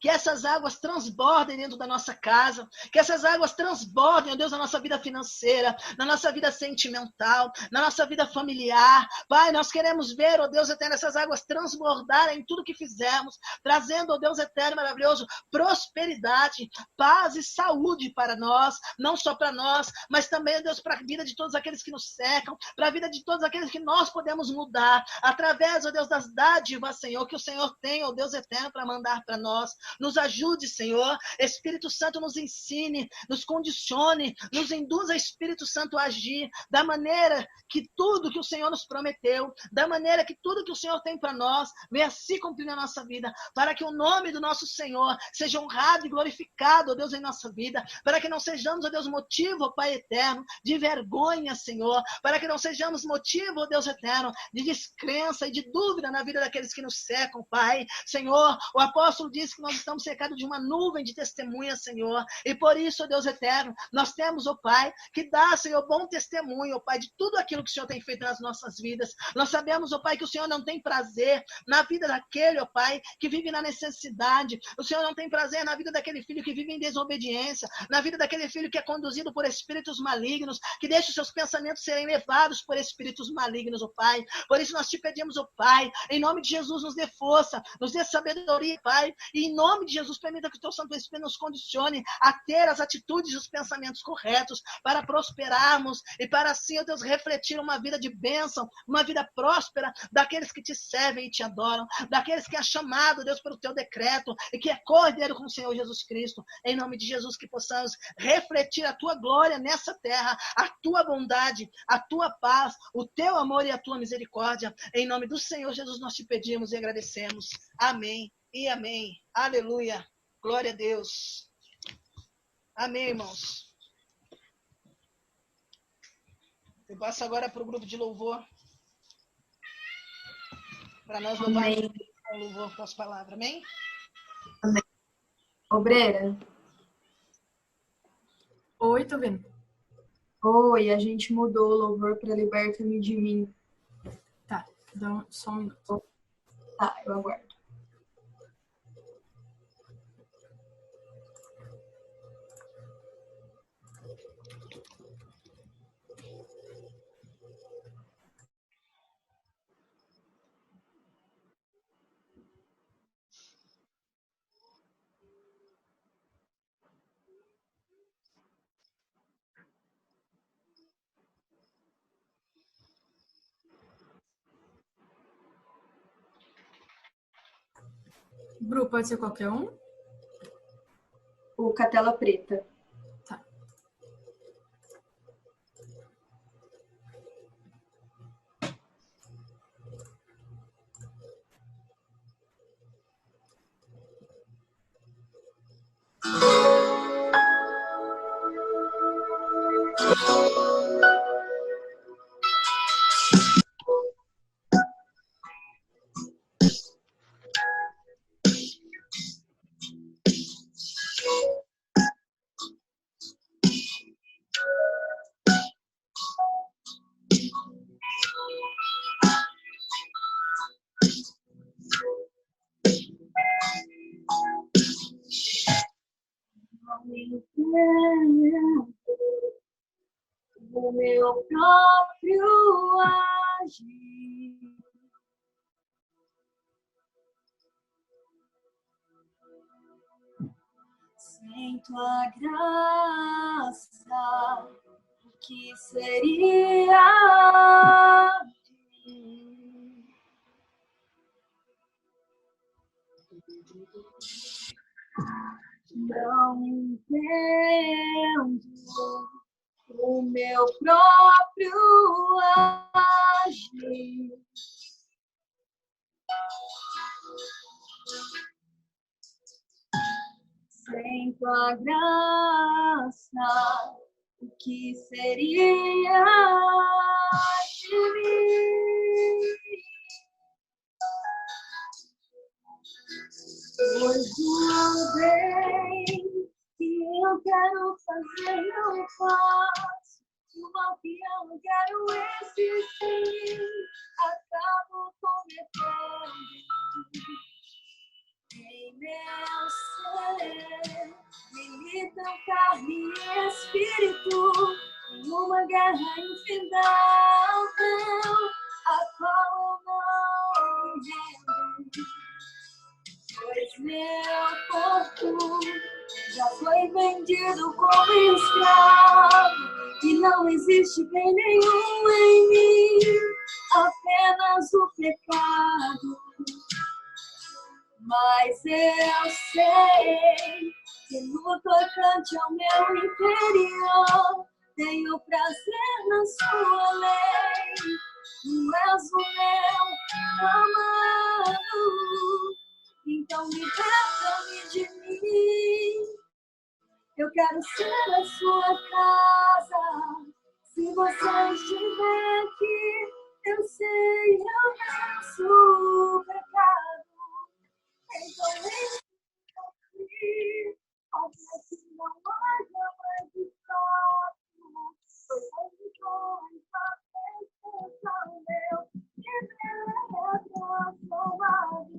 que essas águas transbordem dentro da nossa casa, que essas águas transbordem, ó Deus, na nossa vida financeira, na nossa vida sentimental, na nossa vida familiar. Pai, nós queremos ver, ó Deus eterno, essas águas transbordarem em tudo que fizermos, trazendo, ó Deus eterno maravilhoso, prosperidade, paz e saúde para nós, não só para nós, mas também, ó Deus, para a vida de todos aqueles que nos cercam, para a vida de todos aqueles que nós podemos mudar, através, ó Deus, das dádivas, Senhor, que o Senhor tem, ó Deus eterno, para mandar para nós. Nos ajude, Senhor. Espírito Santo, nos ensine, nos condicione, nos induza, Espírito Santo, a agir da maneira que tudo que o Senhor nos prometeu, da maneira que tudo que o Senhor tem para nós, venha se cumprir na nossa vida, para que o nome do nosso Senhor seja honrado e glorificado, ó Deus, em nossa vida, para que não sejamos, ó Deus, motivo, ó Pai eterno, de vergonha, Senhor, para que não sejamos motivo, ó Deus eterno, de descrença e de dúvida na vida daqueles que nos cercam, Pai. Senhor, o apóstolo disse que nós estamos cercados de uma nuvem de testemunhas, Senhor, e por isso, ó Deus eterno, nós temos, ó Pai, que dá, Senhor, bom testemunho, ó Pai, de tudo aquilo que o Senhor tem feito nas nossas vidas. Nós sabemos, ó Pai, que o Senhor não tem prazer na vida daquele, ó Pai, que vive na necessidade. O Senhor não tem prazer na vida daquele filho que vive em desobediência, na vida daquele filho que é conduzido por espíritos malignos, que deixa os seus pensamentos serem levados por espíritos malignos, ó Pai. Por isso nós te pedimos, ó Pai, em nome de Jesus, nos dê força, nos dê sabedoria, Pai, e em nome de Jesus, permita que o Teu Santo Espírito nos condicione a ter as atitudes e os pensamentos corretos para prosperarmos e para assim, ó Deus, refletir uma vida de bênção, uma vida próspera daqueles que Te servem e Te adoram, daqueles que é chamado, Deus, pelo Teu decreto e que é cordeiro com o Senhor Jesus Cristo. Em nome de Jesus, que possamos refletir a Tua glória nessa terra, a Tua bondade, a Tua paz, o Teu amor e a Tua misericórdia. Em nome do Senhor Jesus, nós Te pedimos e agradecemos. Amém e amém. Aleluia. Glória a Deus. Amém, irmãos. Eu passo agora para o grupo de louvor. Para nós louvarmos o louvor com as palavras. Amém? Amém. Obreira. Oi, tô vendo. Oi, a gente mudou o louvor para Liberta-me de mim. Tá, dá só um minuto. Tá, eu aguardo. Bru, pode ser qualquer um? O Catela Preta. Tá. O meu próprio agir. Sem tua graça, o que seria de mim? Não entendo o meu próprio agir. Sem tua graça, o que seria de mim? Pois o bem que eu quero fazer não faço, o mal que eu não quero existir, acabo cometendo. Em meu ser, militam carne e espírito, em uma guerra infindável, a qual eu não me rendo. Pois meu corpo já foi vendido como escravo, e não existe bem nenhum em mim, apenas o pecado. Mas eu sei que no tocante ao meu interior tenho prazer na sua lei. Tu és o meu amado, então liberta-me de mim. Eu quero ser a sua casa. Se você estiver aqui, eu sei, eu venço o pecado. Então vem aqui, até que não haja mais espaço, pois as visões são meu, e meu é transformado.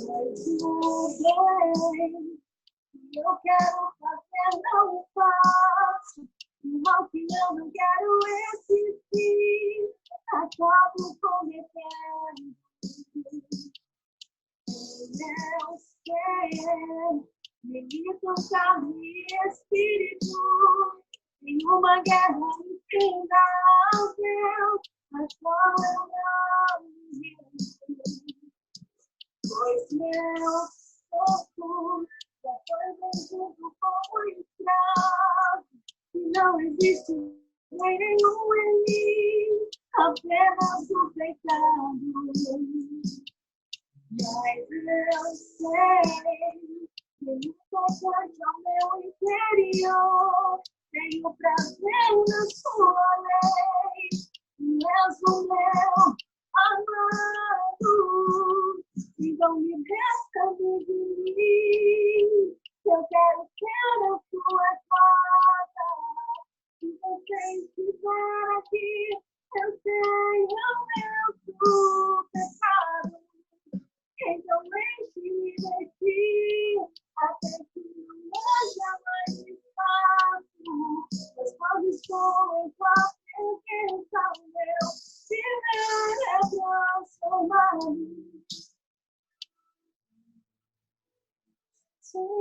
Mas o bem que eu quero fazer não faço, o mal que eu não quero existir, acabo cometendo. Meu ser, milito carne e espírito, em uma guerra infindável, a qual eu não me rendo. Pois meu vendido como escravo, e não existe nem nenhum em mim, apenas o pecado. Mas eu sei que no tocante ao meu interior, tenho prazer na sua lei, e és o meu amado. Então me resta de mim, que eu quero ser a sua espada. Se você estiver aqui, eu sei o meu pecado. Então enche-me de ti, até que não haja mais espaço. Pois quando estou em tua presença, o meu viver é transformado.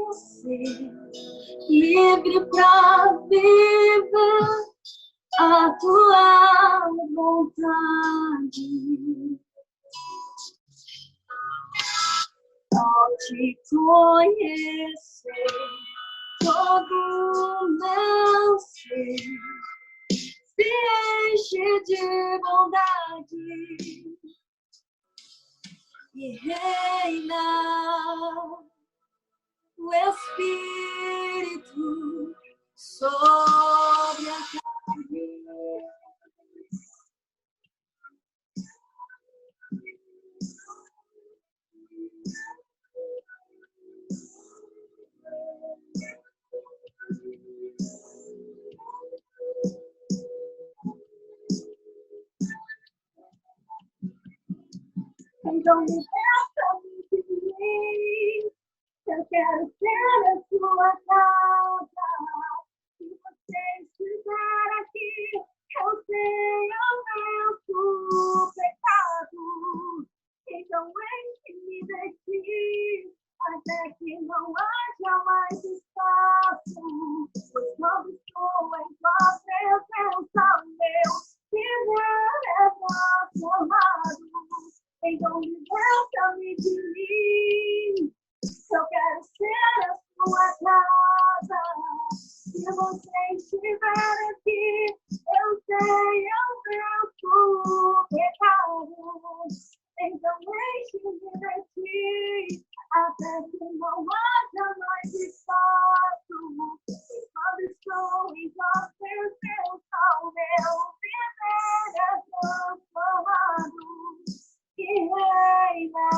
Ser livre pra viver a tua vontade. Ao te conhecer, todo meu ser se enche de bondade e reina o Espírito sobre a carne. Então me resta de mim, eu quero ser a sua casa. Se você estiver aqui, eu sei o meu pecado. Então enche-me de ti, até que não haja mais espaço. Pois quando estou em tua presença, meu viver é transformado. Então me resta-me de mim, eu quero ser a sua casa. Se você estiver aqui, eu sei o meu pecado. Então enche-me de ti, até que não haja mais espaço. E quando estou em tua presença, o meu viver é transformado. Que reina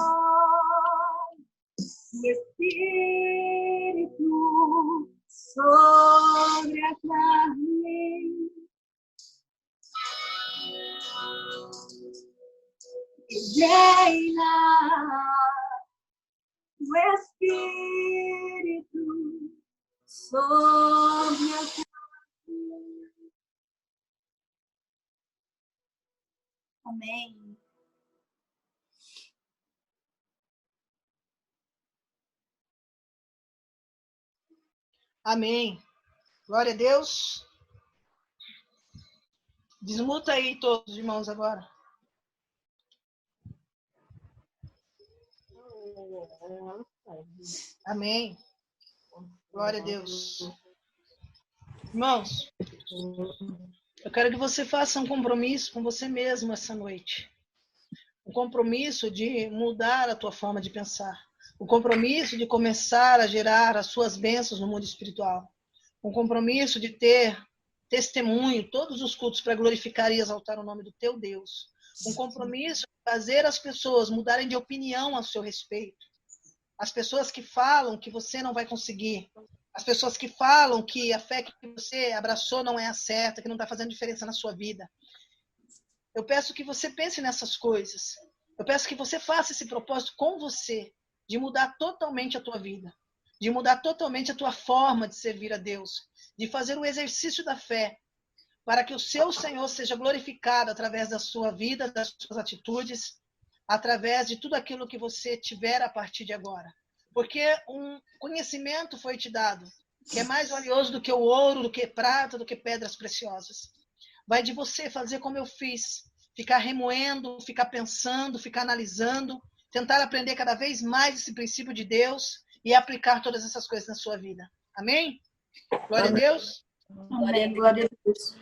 o Espírito sobre a carne. Que reina o Espírito sobre a carne. Amém. Amém. Glória a Deus. Desmuta aí todos os irmãos agora. Amém. Glória a Deus. Irmãos, eu quero que você faça um compromisso com você mesmo essa noite. Um compromisso de mudar a tua forma de pensar. Um compromisso de começar a gerar as suas bênçãos no mundo espiritual. Um compromisso de ter testemunho todos os cultos para glorificar e exaltar o nome do teu Deus. Um compromisso de fazer as pessoas mudarem de opinião a seu respeito. As pessoas que falam que você não vai conseguir. As pessoas que falam que a fé que você abraçou não é a certa, que não está fazendo diferença na sua vida. Eu peço que você pense nessas coisas. Eu peço que você faça esse propósito com você, de mudar totalmente a tua vida, de mudar totalmente a tua forma de servir a Deus, de fazer o exercício da fé, para que o seu Senhor seja glorificado através da sua vida, das suas atitudes, através de tudo aquilo que você tiver a partir de agora. Porque um conhecimento foi te dado, que é mais valioso do que o ouro, do que prata, do que pedras preciosas. Vai de você fazer como eu fiz, ficar remoendo, ficar pensando, ficar analisando, tentar aprender cada vez mais esse princípio de Deus e aplicar todas essas coisas na sua vida. Amém? Glória Amém. a Deus. Glória a Glória a Deus.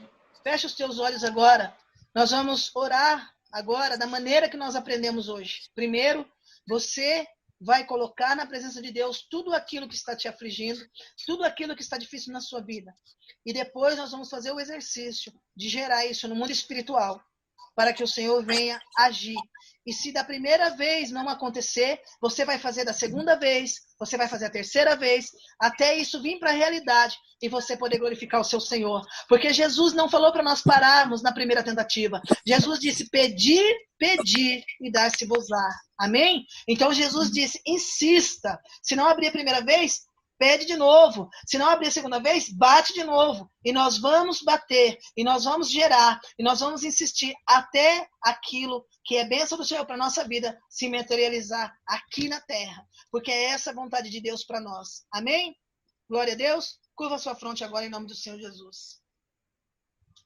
Feche os teus olhos agora. Nós vamos orar agora da maneira que nós aprendemos hoje. Primeiro, você vai colocar na presença de Deus tudo aquilo que está te afligindo, tudo aquilo que está difícil na sua vida. E depois nós vamos fazer o exercício de gerar isso no mundo espiritual, para que o Senhor venha agir. E se da primeira vez não acontecer, você vai fazer da segunda vez, você vai fazer a terceira vez, até isso vir para a realidade e você poder glorificar o seu Senhor. Porque Jesus não falou para nós pararmos na primeira tentativa. Jesus disse, pedir, pedir e dar-se-vos-á. Amém? Então Jesus disse, insista. Se não abrir a primeira vez, pede de novo. Se não abrir a segunda vez, bate de novo. E nós vamos bater, e nós vamos gerar, e nós vamos insistir até aquilo que é bênção do Senhor para a nossa vida se materializar aqui na terra. Porque é essa a vontade de Deus para nós. Amém? Glória a Deus. Curva sua fronte agora em nome do Senhor Jesus.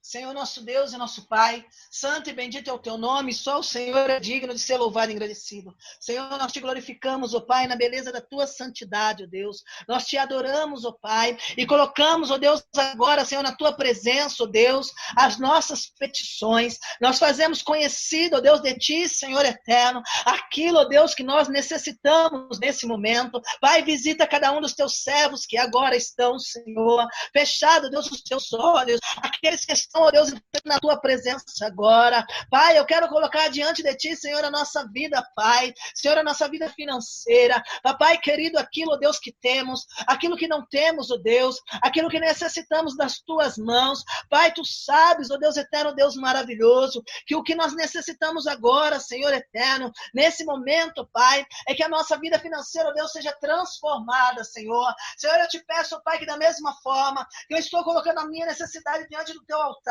Senhor, nosso Deus e nosso Pai, santo e bendito é o teu nome, só o Senhor é digno de ser louvado e agradecido. Senhor, nós te glorificamos, ó Pai, na beleza da tua santidade, ó Deus. Nós te adoramos, ó Pai, e colocamos, ó Deus, agora, Senhor, na tua presença, ó Deus, as nossas petições. Nós fazemos conhecido, ó Deus, de ti, Senhor eterno, aquilo, ó Deus, que nós necessitamos nesse momento. Pai, visita cada um dos teus servos que agora estão, Senhor, fechado, Deus, os teus olhos, aqueles que estão, ó Deus, na tua presença agora. Pai, eu quero colocar diante de ti, Senhor, a nossa vida, Pai. Senhor, a nossa vida financeira. Papai querido, aquilo, ó Deus, que temos, aquilo que não temos, ó Deus, aquilo que necessitamos das tuas mãos. Pai, tu sabes, ó Deus eterno, Deus maravilhoso, que o que nós necessitamos agora, Senhor eterno, nesse momento, Pai, é que a nossa vida financeira, ó Deus, seja transformada, Senhor. Senhor, eu te peço, Pai, que da mesma forma que eu estou colocando a minha necessidade diante do teu altar,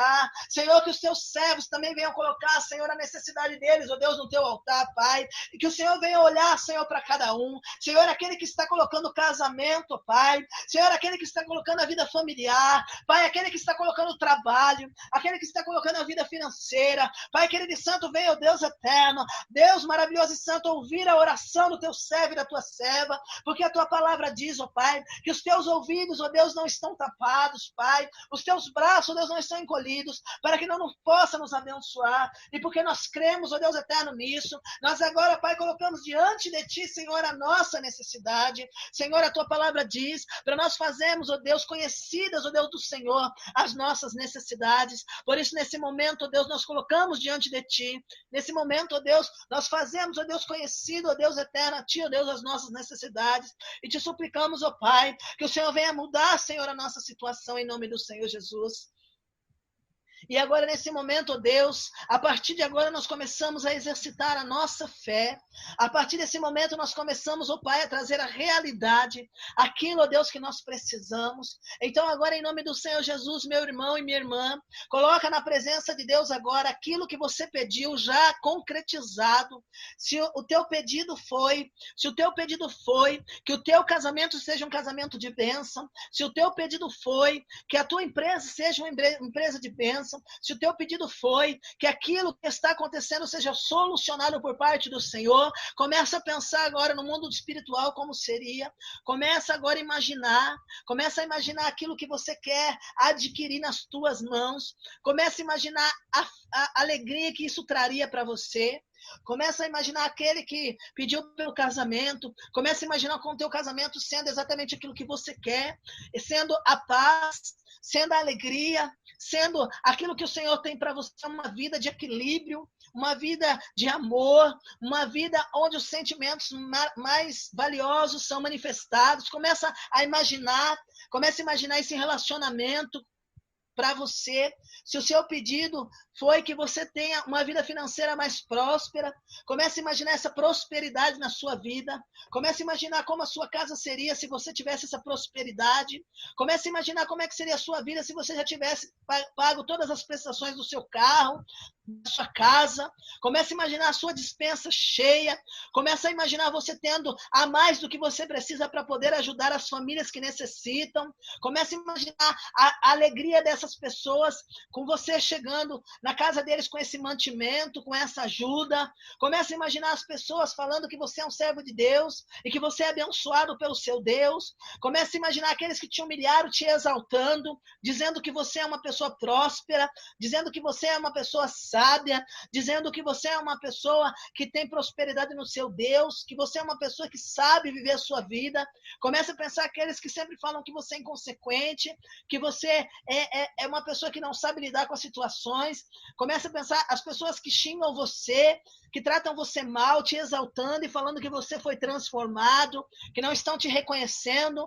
Senhor, que os teus servos também venham colocar, Senhor, a necessidade deles, ó Deus, no teu altar, Pai, e que o Senhor venha olhar, Senhor, para cada um, Senhor, aquele que está colocando casamento, Pai, Senhor, aquele que está colocando a vida familiar, Pai, aquele que está colocando o trabalho, aquele que está colocando a vida financeira, Pai, querido e santo, venha, ó Deus eterno, Deus maravilhoso e santo, ouvir a oração do teu servo e da tua serva, porque a tua palavra diz, ó Pai, que os teus ouvidos, ó Deus, não estão tapados, Pai, os teus braços, ó Deus, não estão encolhidos, para que não possa nos abençoar, e porque nós cremos, ó Deus eterno, nisso, nós agora, Pai, colocamos diante de ti, Senhor, a nossa necessidade. Senhor, a tua palavra diz, para nós fazermos, ó Deus, conhecidas, ó Deus do Senhor, as nossas necessidades. Por isso, nesse momento, ó Deus, nós colocamos diante de ti, nesse momento, ó Deus, nós fazemos, ó Deus, conhecido, ó Deus eterno, a ti, ó Deus, as nossas necessidades, e te suplicamos, ó Pai, que o Senhor venha mudar, Senhor, a nossa situação, em nome do Senhor Jesus. E agora, nesse momento, ó Deus, a partir de agora nós começamos a exercitar a nossa fé. A partir desse momento nós começamos, ó Pai, a trazer a realidade, aquilo, ó Deus, que nós precisamos. Então agora, em nome do Senhor Jesus, meu irmão e minha irmã, coloca na presença de Deus agora aquilo que você pediu já concretizado. Se o teu pedido foi que o teu casamento seja um casamento de bênção, se o teu pedido foi que a tua empresa seja uma empresa de bênção, se o teu pedido foi que aquilo que está acontecendo seja solucionado por parte do Senhor, começa a pensar agora no mundo espiritual como seria, começa agora a imaginar aquilo que você quer adquirir nas tuas mãos, começa a imaginar a alegria que isso traria para você. Começa a imaginar aquele que pediu pelo casamento. Começa a imaginar com o teu casamento sendo exatamente aquilo que você quer, sendo a paz, sendo a alegria, sendo aquilo que o Senhor tem para você, uma vida de equilíbrio, uma vida de amor, uma vida onde os sentimentos mais valiosos são manifestados. Começa a imaginar esse relacionamento para você. Se o seu pedido foi que você tenha uma vida financeira mais próspera, comece a imaginar essa prosperidade na sua vida. Comece a imaginar como a sua casa seria se você tivesse essa prosperidade. Comece a imaginar como é que seria a sua vida se você já tivesse pago todas as prestações do seu carro. na sua casa, começa a imaginar a sua despensa cheia, começa a imaginar você tendo a mais do que você precisa para poder ajudar as famílias que necessitam, começa a imaginar a alegria dessas pessoas com você chegando na casa deles com esse mantimento, com essa ajuda, começa a imaginar as pessoas falando que você é um servo de Deus e que você é abençoado pelo seu Deus, começa a imaginar aqueles que te humilharam, te exaltando, dizendo que você é uma pessoa próspera, dizendo que você é uma pessoa sábia, dizendo que você é uma pessoa que tem prosperidade no seu Deus, que você é uma pessoa que sabe viver a sua vida. Começa a pensar aqueles que sempre falam que você é inconsequente, que você é uma pessoa que não sabe lidar com as situações. Começa a pensar as pessoas que xingam você, que tratam você mal, te exaltando e falando que você foi transformado, que não estão te reconhecendo.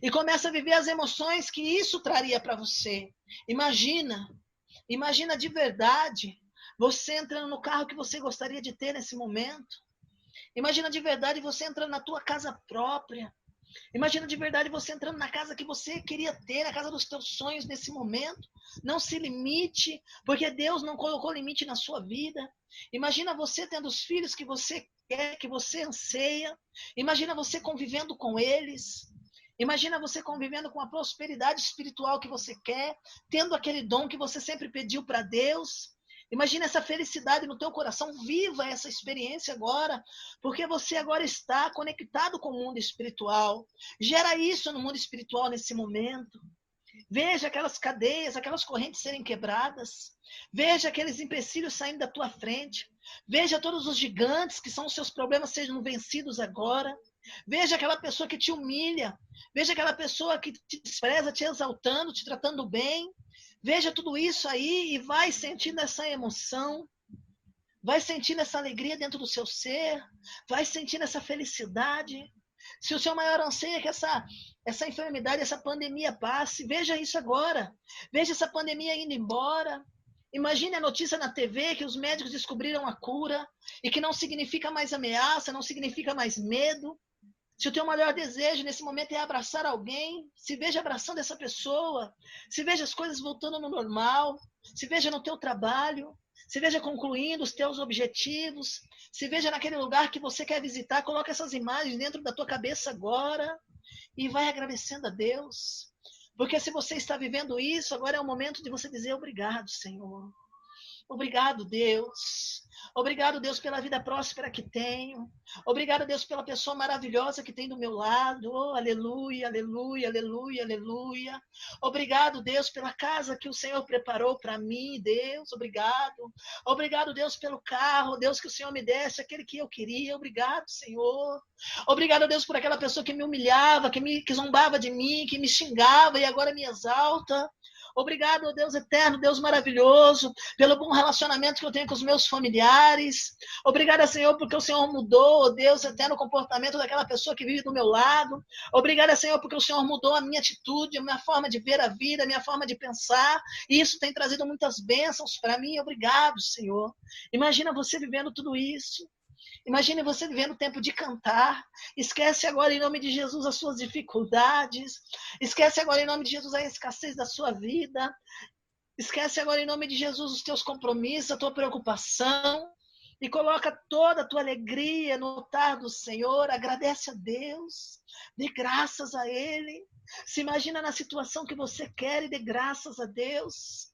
E começa a viver as emoções que isso traria para você. Imagina de verdade você entrando no carro que você gostaria de ter nesse momento. Imagina de verdade você entrando na tua casa própria. Imagina de verdade você entrando na casa que você queria ter, na casa dos teus sonhos nesse momento. Não se limite, porque Deus não colocou limite na sua vida. Imagina você tendo os filhos que você quer, que você anseia. Imagina você convivendo com eles. Imagina você convivendo com a prosperidade espiritual que você quer, tendo aquele dom que você sempre pediu para Deus. Imagina essa felicidade no teu coração, viva essa experiência agora, porque você agora está conectado com o mundo espiritual. Gera isso no mundo espiritual nesse momento. Veja aquelas cadeias, aquelas correntes serem quebradas. Veja aqueles empecilhos saindo da tua frente. Veja todos os gigantes que são os seus problemas sejam vencidos agora. Veja aquela pessoa que te humilha. Veja aquela pessoa que te despreza, te exaltando, te tratando bem. Veja tudo isso aí e vai sentindo essa emoção. Vai sentindo essa alegria dentro do seu ser. Vai sentindo essa felicidade. Se o seu maior anseio é que essa enfermidade, essa pandemia passe, veja isso agora. Veja essa pandemia indo embora. Imagine a notícia na TV que os médicos descobriram a cura e que não significa mais ameaça, não significa mais medo. Se o teu maior desejo nesse momento é abraçar alguém, se veja abraçando essa pessoa, se veja as coisas voltando no normal, se veja no teu trabalho, se veja concluindo os teus objetivos, se veja naquele lugar que você quer visitar, coloca essas imagens dentro da tua cabeça agora e vai agradecendo a Deus. Porque se você está vivendo isso, agora é o momento de você dizer obrigado, Senhor. Obrigado, Deus. Obrigado, Deus, pela vida próspera que tenho. Obrigado, Deus, pela pessoa maravilhosa que tem do meu lado. Oh, aleluia, aleluia, aleluia, aleluia. Obrigado, Deus, pela casa que o Senhor preparou para mim, Deus. Obrigado. Obrigado, Deus, pelo carro, Deus, que o Senhor me desse, aquele que eu queria. Obrigado, Senhor. Obrigado, Deus, por aquela pessoa que me humilhava, que zombava de mim, que me xingava e agora me exalta. Obrigado, Deus eterno, Deus maravilhoso, pelo bom relacionamento que eu tenho com os meus familiares. Obrigado, Senhor, porque o Senhor mudou, Deus eterno, o comportamento daquela pessoa que vive do meu lado. Obrigado, Senhor, porque o Senhor mudou a minha atitude, a minha forma de ver a vida, a minha forma de pensar. E isso tem trazido muitas bênçãos para mim. Obrigado, Senhor. Imagina você vivendo tudo isso. Imagine você vivendo o tempo de cantar. Esquece agora, em nome de Jesus, as suas dificuldades. Esquece agora, em nome de Jesus, a escassez da sua vida. Esquece agora, em nome de Jesus, os teus compromissos, a tua preocupação. E coloca toda a tua alegria no altar do Senhor. Agradece a Deus. Dê graças a Ele. Se imagina na situação que você quer e dê graças a Deus.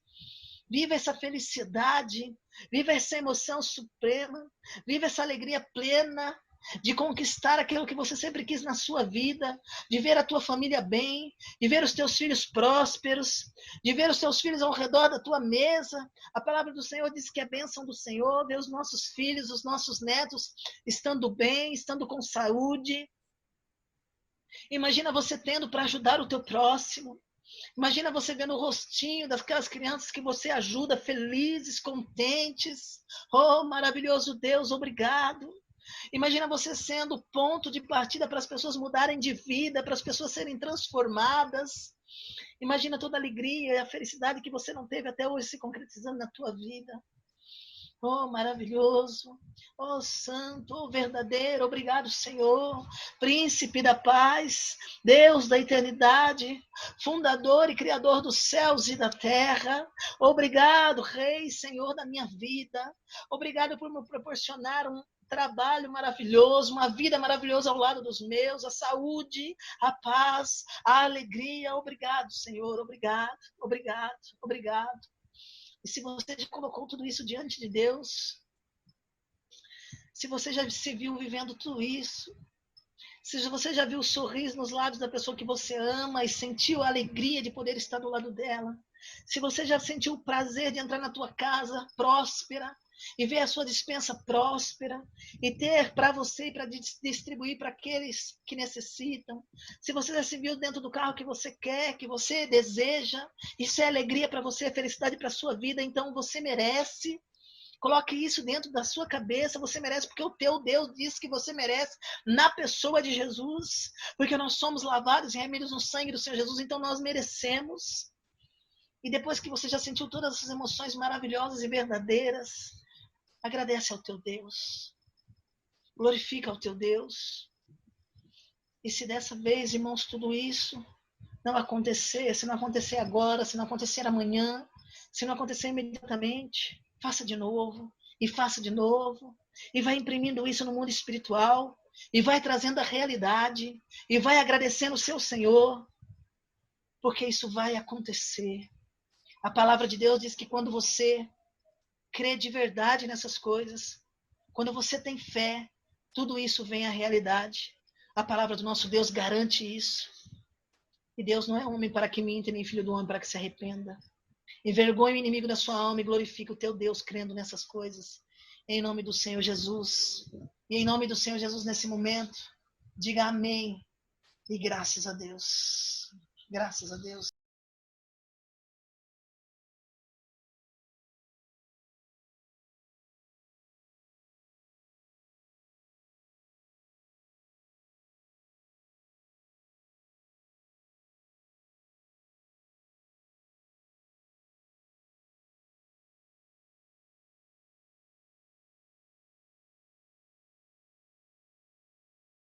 Viva essa felicidade, viva essa emoção suprema, viva essa alegria plena de conquistar aquilo que você sempre quis na sua vida, de ver a tua família bem, de ver os teus filhos prósperos, de ver os teus filhos ao redor da tua mesa. A palavra do Senhor diz que é bênção do Senhor, ver os nossos filhos, os nossos netos estando bem, estando com saúde. Imagina você tendo para ajudar o teu próximo. Imagina você vendo o rostinho daquelas crianças que você ajuda, felizes, contentes. Oh, maravilhoso Deus, obrigado. Imagina você sendo o ponto de partida para as pessoas mudarem de vida, para as pessoas serem transformadas. Imagina toda a alegria e a felicidade que você não teve até hoje se concretizando na tua vida. Oh, maravilhoso, oh, santo, oh, verdadeiro, obrigado, Senhor, príncipe da paz, Deus da eternidade, fundador e criador dos céus e da terra. Obrigado, Rei, Senhor da minha vida. Obrigado por me proporcionar um trabalho maravilhoso, uma vida maravilhosa ao lado dos meus, a saúde, a paz, a alegria. Obrigado, Senhor, obrigado, obrigado, obrigado. E se você já colocou tudo isso diante de Deus, se você já se viu vivendo tudo isso, se você já viu o sorriso nos lábios da pessoa que você ama e sentiu a alegria de poder estar do lado dela, se você já sentiu o prazer de entrar na tua casa próspera e ver a sua despensa próspera e ter para você e para distribuir para aqueles que necessitam, se você já se viu dentro do carro que você quer, que você deseja, isso é alegria para você, é felicidade para a sua vida, então você merece. Coloque isso dentro da sua cabeça, você merece, porque o teu Deus diz que você merece na pessoa de Jesus, porque nós somos lavados e remidos no sangue do Senhor Jesus, então nós merecemos. E depois que você já sentiu todas essas emoções maravilhosas e verdadeiras, agradece ao teu Deus, glorifica ao teu Deus. E se dessa vez, irmãos, tudo isso não acontecer, se não acontecer agora, se não acontecer amanhã, se não acontecer imediatamente, faça de novo, e faça de novo, e vai imprimindo isso no mundo espiritual, e vai trazendo a realidade, e vai agradecendo o seu Senhor, porque isso vai acontecer. A palavra de Deus diz que quando você crê de verdade nessas coisas, quando você tem fé, tudo isso vem à realidade. A palavra do nosso Deus garante isso. E Deus não é homem para que minta, nem filho do homem para que se arrependa. Envergonhe o inimigo da sua alma e glorifique o teu Deus crendo nessas coisas. Em nome do Senhor Jesus. E em nome do Senhor Jesus nesse momento, diga amém e graças a Deus. Graças a Deus.